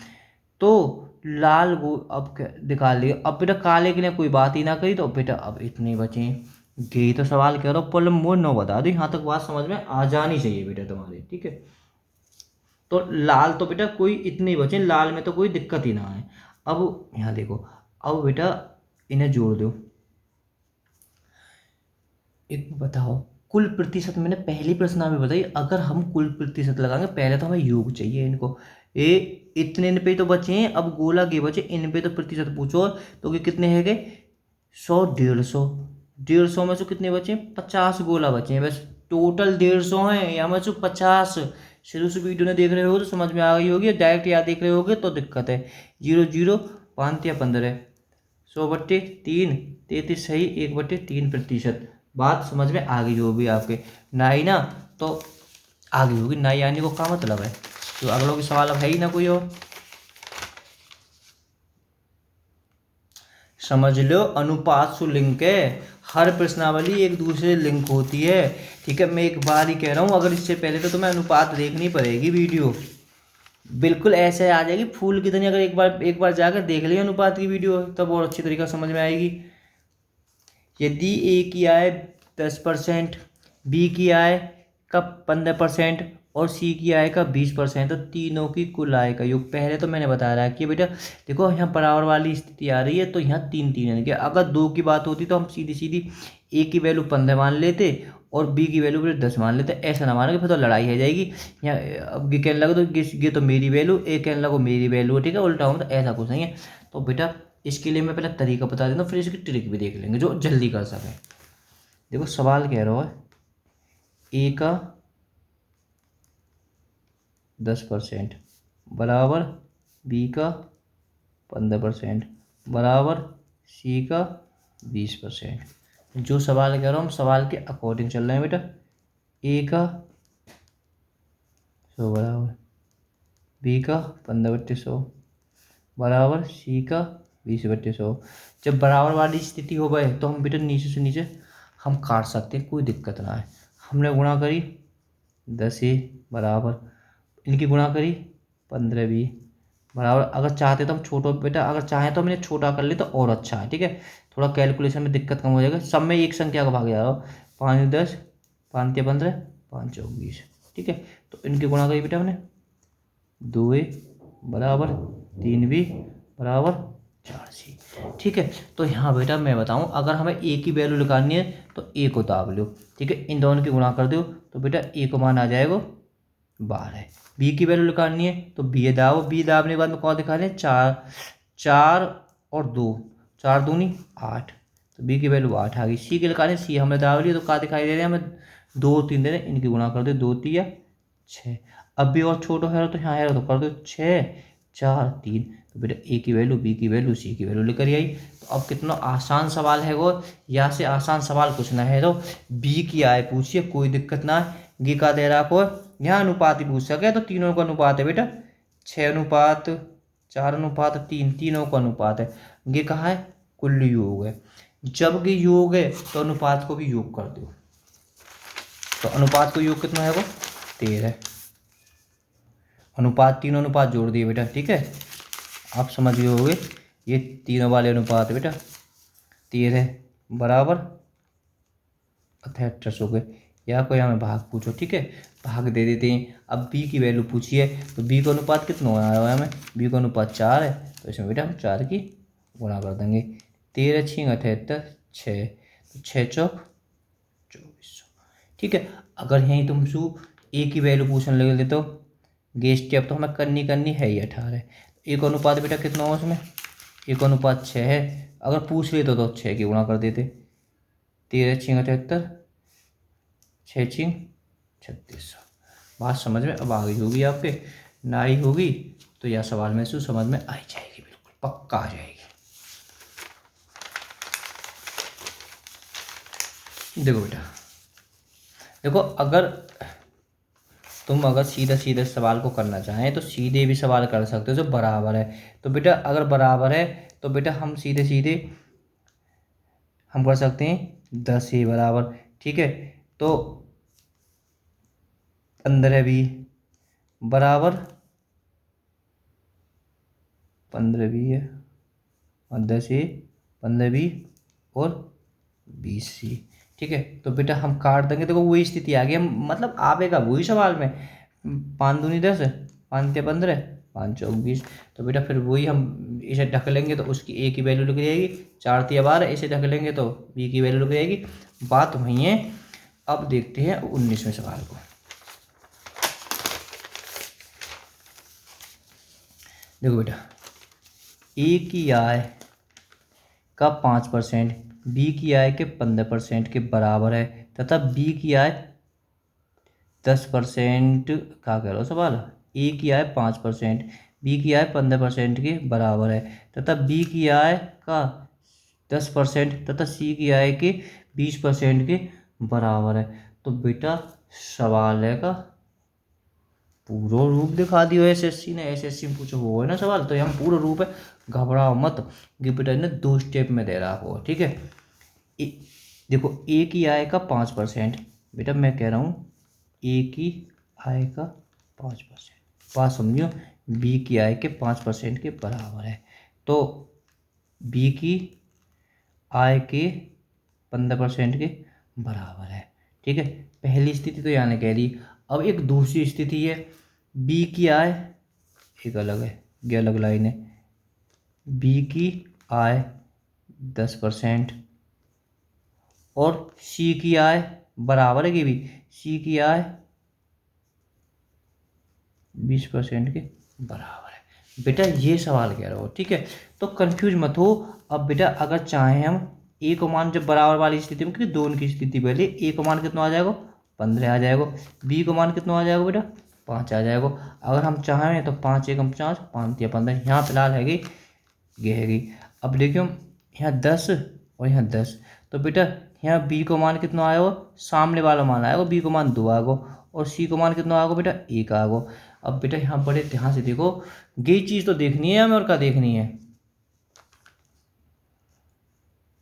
तो लाल गो अब दिखा लिए। अब बेटा काले के लिए कोई बात ही ना करी, तो बेटा अब इतने बचे। यही तो सवाल कह रहा हूँ, प्रॉब्लम मोड 9 बता दो। यहाँ तक बात समझ में आ जानी चाहिए बेटा तुम्हारे, ठीक है। तो लाल तो बेटा कोई इतने ही बचे, लाल में तो कोई दिक्कत ही ना है। अब यहाँ देखो, अब बेटा इन्हें जोड़ दो। एक बताओ कुल प्रतिशत, मैंने पहली प्रश्न में बताई, अगर हम कुल प्रतिशत लगाएंगे, पहले तो हमें योग चाहिए इनको। ए इतने इन पे तो बचे हैं, अब गोला के बचे, इन पे तो प्रतिशत पूछो। तो ये कितने है गए 100, 150। 150 में से कितने बचे 50 गोला बचे हैं बस। टोटल 150 है, या में से 50। शुरू से वीडियो ने देख रहे हो तो समझ में आ गई होगी, डायरेक्ट याद देख रहे होगे तो दिक्कत है। 0 0 5 या 15, 100/3, 33 सही, 1/3%। बात समझ में आ गई होगी आपके। ना ही ना तो आ गई होगी, ना ही आने को क्या मतलब है। तो अगलों के सवाल अब है ही ना कोई और। समझ लो अनुपात से लिंक है, हर प्रश्नावली एक दूसरे लिंक होती है, ठीक है। मैं एक बार ही कह रहा हूँ, अगर इससे पहले तो तुम्हें अनुपात देखनी पड़ेगी वीडियो, बिल्कुल ऐसे आ जाएगी फूल की तरह। अगर एक बार जाकर देख लिया अनुपात की वीडियो, तब और अच्छी तरीका समझ में आएगी। यदि ए की आय 10%, बी की आय का 15% और सी की आय का 20%, तो तीनों की कुल आय का योग। पहले तो मैंने बता रहा है कि बेटा देखो यहाँ बराबर वाली स्थिति आ रही है, तो यहाँ 3 3 है। अगर 2 की बात होती तो हम सीधी सीधी ए की वैल्यू 15 मान लेते और बी की वैल्यू फिर 10 मान लेते। ऐसा ना मानो कि फिर तो लड़ाई हो जाएगी। यहाँ अब ये कहने लगे तो ये तो मेरी वैल्यू, ए कहने लगो मेरी वैल्यू, ठीक है, उल्टा होगा, तो ऐसा कुछ नहीं है। तो बेटा इसके लिए मैं पहले तरीका बता देता हूँ, फिर इसकी ट्रिक भी देख लेंगे जो जल्दी कर सकें। देखो सवाल कह रहा है ए का 10% बराबर बी का 15% बराबर सी का 20%। जो सवाल कह रहा हूँ हम सवाल के अकॉर्डिंग चल रहे हैं बेटा। ए का 100 बराबर बी का 15/100 बराबर सी का 20/100। जब बराबर वाली स्थिति हो गए तो हम बेटा नीचे से नीचे हम काट सकते हैं, कोई दिक्कत ना है। हमने गुणा करी 10A बराबर, इनकी गुणा करी 15B बराबर। अगर चाहते तो हम छोटा बेटा, अगर चाहें तो हमने छोटा कर ले तो और अच्छा है, ठीक है। थोड़ा कैलकुलेशन में दिक्कत कम हो जाएगा। सब में एक संख्या का भाग जा रहा हो, 5 10, 5 15, 5 चौक 20, ठीक है। तो इनकी गुणा करी बेटा हमने 2A बराबर 3B बराबर 4C, ठीक है। तो यहाँ बेटा मैं बताऊँ, अगर हमें ए की वैल्यू निकालनी है तो ए को दाब लो, ठीक है। इन दोनों की गुणा कर दो तो बेटा ए को मान आ जाएगा 12। बी की वैल्यू निकालनी है तो बी दाबो, बी दाबने के बाद में कौन दिखा रहे हैं 4, 4 और 2, 4 दूनी 8, तो बी की वैल्यू 8 आ गई। सी के निकालें, सी हमने दाब लिया तो क्या दिखाई दे रहे हैं हमें 2 3 दे रहे हैं, इनकी गुणा कर दो 2 3 6। अब भी और छोटा है तो यहाँ है तो कर दो 6 4 3, तो बेटा ए की वैल्यू, बी की वैल्यू, सी की वैल्यू लेकर आई। तो अब कितना आसान सवाल है वो, यहाँ से आसान सवाल कुछ ना है। तो बी की आय पूछिए, कोई दिक्कत ना है। गी का दे रहा को यहाँ अनुपात ही पूछ सके तो तीनों का अनुपात है बेटा 6:4:3, तीनों का अनुपात है। ये कहा है कुल योग है। जब ये योग है तो अनुपात को भी योग कर दो। तो अनुपात को योग कितना है वो 13। अनुपात तीनों अनुपात जोड़ दिए बेटा, ठीक है। आप समझ गए होगे ये तीनों वाले अनुपात है बेटा 13 बराबर 78 हो गए। या कोई हमें भाग पूछो, ठीक है, भाग दे देते हैं। अब बी की वैल्यू पूछिए तो बी का अनुपात कितना आया हुआ है हमें, बी का अनुपात 4 है, तो इसमें बेटा हम 4 की गुणा कर देंगे। 13 6 78 6, तो 6 चौक 2400, ठीक है। अगर यहीं तुम सु ए की वैल्यू पूछने लगे तो ये स्टेप तो हमें करनी है ही 18। एक अनुपात बेटा कितना हो उसमें, एक अनुपात 6 है। अगर पूछ लेते तो 6 की गुणा कर देते। 13 6 78, 6 6 3600। बात समझ में अब आ गई होगी आपके, ना आई होगी तो यह सवाल में से समझ में आ ही जाएगी, बिल्कुल पक्का आ जाएगी। देखो बेटा, देखो अगर सीधे सवाल को करना चाहें तो सीधे भी सवाल कर सकते हो जो बराबर है। तो बेटा अगर बराबर है तो बेटा हम सीधे हम कर सकते हैं 10 बराबर, ठीक है। तो 15 बराबर 15 है, और 10 15 और 20 ठीक है। तो बेटा हम काट देंगे, देखो वही स्थिति आ गई, हम मतलब आवेगा वही सवाल में, 5 दूनी 10, 5 ते 15, 5 चौक 20। तो बेटा फिर वही हम इसे ढक लेंगे तो उसकी ए की वैल्यू लिख जाएगी, 4 तिया 12, इसे ढक लेंगे तो बी की वैल्यू लिख जाएगी। बात वही है। अब देखते हैं 19वें सवाल को। देखो बेटा, ए की आय का 5% बी की आय के 15% के बराबर है, तथा बी की आय 10%, क्या कह रहा हो सवाल, ए की आय 5%, बी की आय 15% के बराबर है, तथा बी की आय का 10% तथा सी की आय के 20% के बराबर है। तो बेटा सवाल है का पूरा रूप दिखा दियो एसएससी ने, एसएससी में पूछो वो है ना सवाल, तो यहाँ पूरा रूप है, घबराओ मत। कि बेटा ने 2 स्टेप में दे रहा हो, ठीक है। ए, देखो ए की आय का 5%, बेटा मैं कह रहा हूँ ए की आय का 5%, बात समझियो, बी की आय के 5% के बराबर है, तो बी की आय के 15% के बराबर है, ठीक है। पहली स्थिति तो यानी कह रही। अब एक दूसरी स्थिति है, बी की आय एक अलग है, ये अलग लाइन है, बी की आय 10% और सी की आय बराबर है कि भी, सी की आय 20% के बराबर है। बेटा ये सवाल कह रहा हो, ठीक है। तो कंफ्यूज मत हो। अब बेटा अगर चाहें हम ए को मान, जब बराबर वाली स्थिति में, क्योंकि दोनों की स्थिति पहले, ए को मान कितना आ जाएगा, 15 आ जाएगा, बी को मान कितना आ जाएगा बेटा, 5 आ जाएगा। अगर हम चाहें तो 5 एकम 5, 5 या 15, यहाँ फिलहाल हैगी ये हैगी। अब देखियो यहाँ 10 और यहाँ 10, तो बेटा यहाँ बी को मान कितना आएगा, सामने वाला मान आएगा, बी को मान 2 आएगा, और सी को मान कितना आएगा बेटा 1 आएगा। अब बेटा यहाँ बड़े ध्यान से देखो, ये चीज़ तो देखनी है हमें, और क्या देखनी है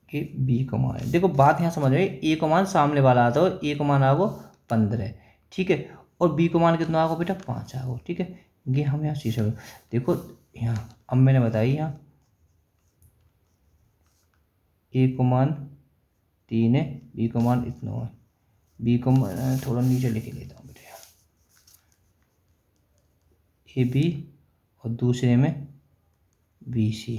कि बी को मान, देखो बात यहाँ समझ में, ए को मान सामने वाला आता है, ए को मान आएगा 15, ठीक है, और बी को मान कितना आएगा बेटा 5 आएगा, ठीक है। ये हम यहाँ शीशा देखो, यहाँ अब मैंने बताई, यहाँ ए को मान 3 है, बी को मान इतना है, बी को थोड़ा नीचे लेके लेता हूँ बेटा, यहाँ ए बी और दूसरे में बी सी,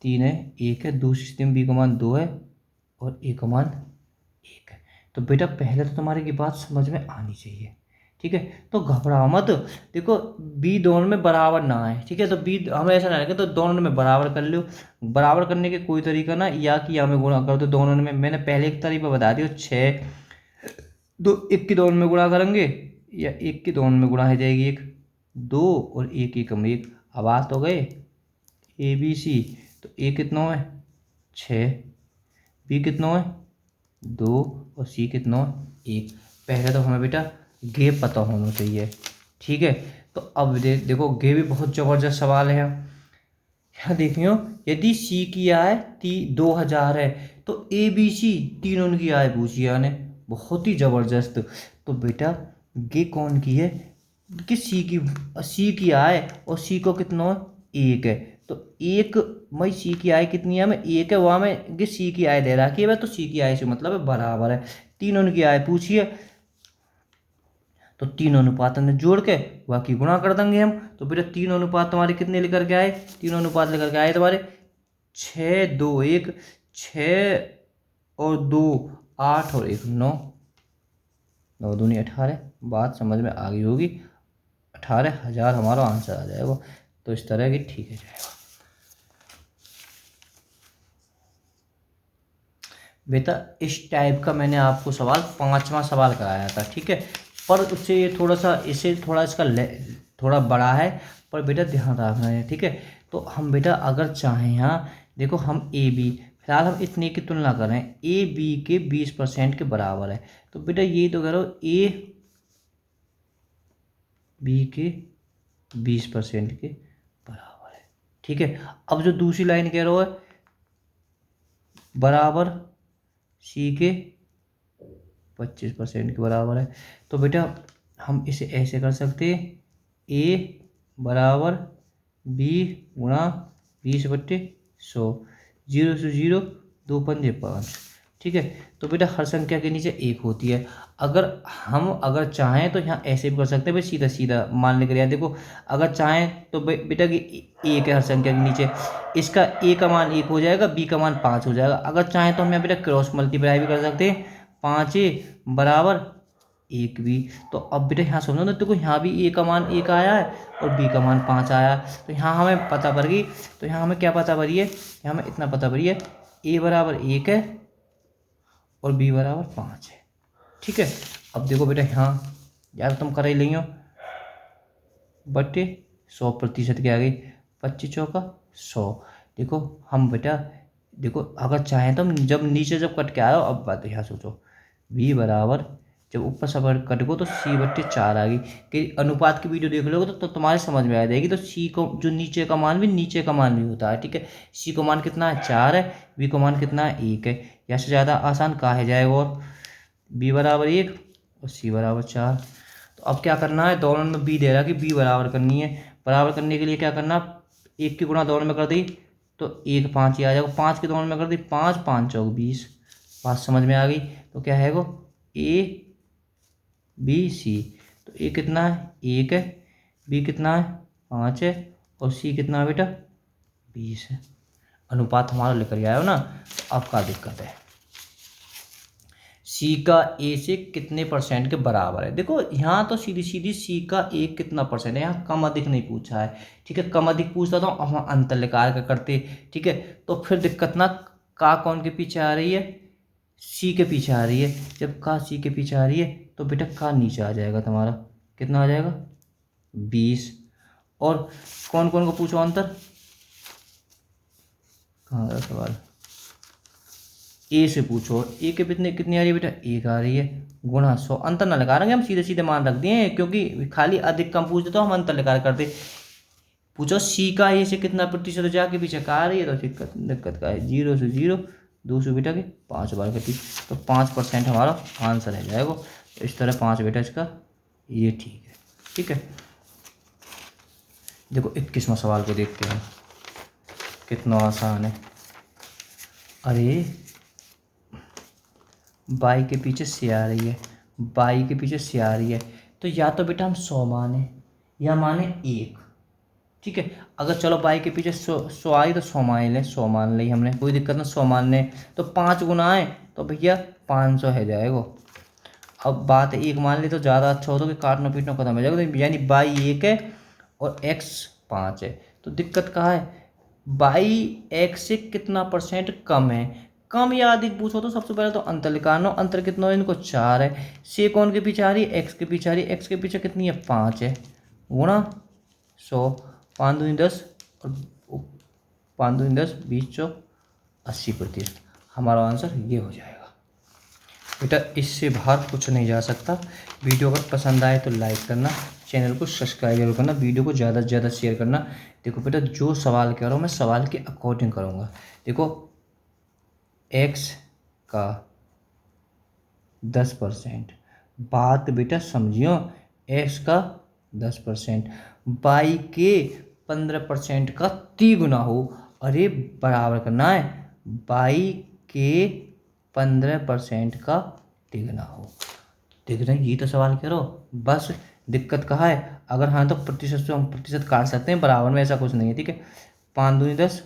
3 है, 1 है, दूसरी स्थिति में बी का मान 2 है और ए का मान 1 है। तो बेटा पहले तो तुम्हारी की बात समझ में आनी चाहिए, ठीक है। तो घबराओ मत, देखो बी दोनों में बराबर ना है, ठीक है, तो बी हमें ऐसा ना लगे, तो दोनों में बराबर कर लो। बराबर करने के कोई तरीका ना, या कि या में गुणा कर दो दोनों में, मैंने पहले एक तरीका बता दिया, 6 दो, एक की दोनों में गुणा करेंगे, या एक की दोनों में गुणा हो जाएगी, एक 2 और एक एकम 1, अब आ तो गए ए बी सी। तो ए कितना है 6, बी कितना है 2 और सी कितना है 1। पहले तो हमें बेटा गे पता होना चाहिए, ठीक है। तो अब देखो गे भी बहुत ज़बरदस्त सवाल है यहाँ देखियो, यदि सी की आय 2000 है, तो ए बी सी तीनों की आय पूछी है यानी, बहुत ही ज़बरदस्त। तो बेटा गे कौन की है कि सी की आय, और सी को कितना 1 है, तो 1 मई सी की आय कितनी है हमें 1 है, वहाँ में कि सी की आय दे रखी है, तो सी की आय से मतलब है बराबर है, तीनों की आय पूछी है, तो 3 अनुपात ने जोड़ के बाकी गुणा कर देंगे हम। तो बेटा 3 अनुपात तुम्हारे कितने लेकर के आए, 3 अनुपात लेकर के आए तुम्हारे 6 2 1, 6 और 2 8 और 1 9, 9 दूनी 18, बात समझ में आ गई होगी, 18,000 हमारा आंसर आ जाएगा। तो इस तरह की ठीक है जाएगा बेटा। इस टाइप का मैंने आपको सवाल 5वां सवाल कराया था, ठीक है, पर उससे ये थोड़ा सा, इससे थोड़ा इसका थोड़ा बड़ा है, पर बेटा ध्यान रखना है, ठीक है। तो हम बेटा अगर चाहें, यहाँ देखो हम ए बी, फिलहाल हम इतने की तुलना करें, ए बी के 20% के बराबर है, तो बेटा ये तो करो ए बी के 20% के बराबर है, ठीक है। अब जो दूसरी लाइन कह रहा है बराबर सी के 25% के बराबर है। तो बेटा हम इसे ऐसे कर सकते हैं, ए बराबर बी गुणा 20/100, 0 से 0, 2 पंजे 5। ठीक है, तो बेटा हर संख्या के नीचे एक होती है। अगर चाहें तो यहाँ ऐसे भी कर सकते हैं भाई, सीधा सीधा मान लेकर यहाँ देखो, अगर चाहें तो बेटा कि एक है हर संख्या के नीचे, इसका ए का मान 1 हो जाएगा, बी का मान 5 हो जाएगा। अगर चाहें तो हम यहाँ बेटा क्रॉस मल्टीप्लाई भी कर सकते हैं, 5a बराबर 1b। तो अब बेटा यहाँ समझो ना, देखो यहाँ भी ए का मान 1 आया है और बी का मान 5 आया है, तो यहाँ हमें पता पड़ गई। तो यहाँ हमें क्या पता पड़ी है, यहाँ हमें इतना पता पड़ी है, ए बराबर 1 है और बी बराबर 5 है। ठीक है, अब देखो बेटा यहाँ यार तुम कर ही लेंगे बटे 100% के आ गई, 25 चौका 100। देखो हम बेटा देखो, अगर चाहें तो हम जब नीचे जब कट के आया हो, अब बात यहाँ सोचो, बी बराबर जब ऊपर सब कट गो तो c/4 आ गई। कि अनुपात की वीडियो देख लोगे तो तुम्हारे समझ में आ जाएगी। तो सी को जो नीचे का मान भी होता है। ठीक है, सी को मान कितना है 4 है, बी को मान कितना है 1 है। यहाँ से ज़्यादा आसान कहा है जाएगा, और बी बराबर 1 और सी बराबर 4। तो अब क्या करना है, दोनों में बी दे रहा है कि बी बराबर करनी है। बराबर करने के लिए क्या करना, 1 की गुणा दोनों में कर दी तो 1 5 ही आ जाएगा, 5 के दोनों में कर दी 5 5 चौक 20। बात समझ में आ गई। तो क्या है वो, ए बी सी। तो ए कितना है 1 है, बी कितना है 5 है और सी कितना है बेटा 20 है। अनुपात हमारा लेकर आए हो ना। अब क्या दिक्कत है, सी का ए से कितने % के बराबर है। देखो यहाँ तो सीधी सीधी सी का ए कितना % है, यहाँ कम अधिक नहीं पूछा है। ठीक है, कम अधिक पूछता तो हम अंतर लेकर का करते। ठीक है, तो फिर दिक्कत ना, का कौन के पीछे आ रही है, सी के पीछे आ रही है। जब का सी के पीछे आ रही है तो बेटा का नीचे आ जाएगा तुम्हारा, कितना आ जाएगा 20। और कौन कौन को पूछो अंतर, कहाँ रहा सवाल, ए से पूछो, ए के कितनी आ रही है बेटा 1 आ रही है, गुणा 100। अंतर ना लगा रहे हम सीधे सीधे मान रख दिए, क्योंकि खाली अधिक कम पूछते तो हम अंतर लगा करते। पूछो सी का ए से कितना प्रतिशत जाके पीछे का आ रही है, तो दिक्कत का है 0 से 0, 2 से बेटा के 5 बार कटी, तो 5% हमारा आंसर है जाएगा। तो इस तरह 5 बेटा इसका ये ठीक है। ठीक है, देखो 21वां सवाल को देखते हैं, कितना आसान है। अरे बाई के पीछे से आ रही है, बाई के पीछे से आ रही है, तो या तो बेटा हम 100 माने या माने 1। ठीक है, अगर चलो बाई के पीछे 100 आई तो 100 मान लें, 100 मान ली हमने, कोई दिक्कत ना, 100 मान लें। तो 5 गुना आए तो भैया 500 है जाएगा। अब बात 1 मान ली तो ज़्यादा अच्छा होता कि काटना पीटना खत्म हो जाएगा। तो यानी बाई 1 है और x 5 है। तो दिक्कत कहाँ है, बाई x से कितना % कम है। कम या अधिक पूछो तो सबसे पहले तो अंतर निकालना। अंतर कितना है, इनको 4 है। से कौन के पीछे आ रही है, x के पीछे आ रही है। x के पीछे कितनी है 5 है, गुणा 100, 5 दूनी 10 और 5 दूनी 10, 20 चौक 80%। हमारा आंसर ये हो जाएगा बेटा, इससे बाहर कुछ नहीं जा सकता। वीडियो अगर पसंद आए तो लाइक करना, चैनल को सब्सक्राइब जरूर करना, वीडियो को ज़्यादा से ज़्यादा शेयर करना। देखो बेटा, जो सवाल कह रहा हूँ मैं सवाल के अकॉर्डिंग करूँगा। देखो x का 10%, बात बेटा समझियो, x का 10%, बाई के 15% का 3 गुना हो। अरे बराबर करना है, बाई के 15% का तिगुना हो। देख रहे हैं, ये तो सवाल करो। बस दिक्कत कहाँ है, अगर हाँ तो प्रतिशत से हम प्रतिशत काट सकते हैं, बराबर में ऐसा कुछ नहीं है। ठीक है, 5 दूनी 10,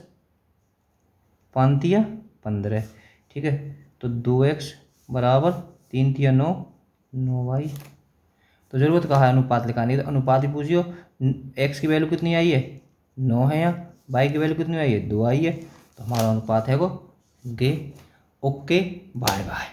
5 तिया 15। ठीक है, तो 2x बराबर 3 तिया 9, 9y। तो ज़रूरत कहाँ है अनुपात लिखाने की, तो अनुपात ही पूछियो। x की वैल्यू कितनी आई है 9 है, यहाँ y की वैल्यू कितनी आई है 2 आई है। तो हमारा अनुपात है वो गे। Okay, bye bye.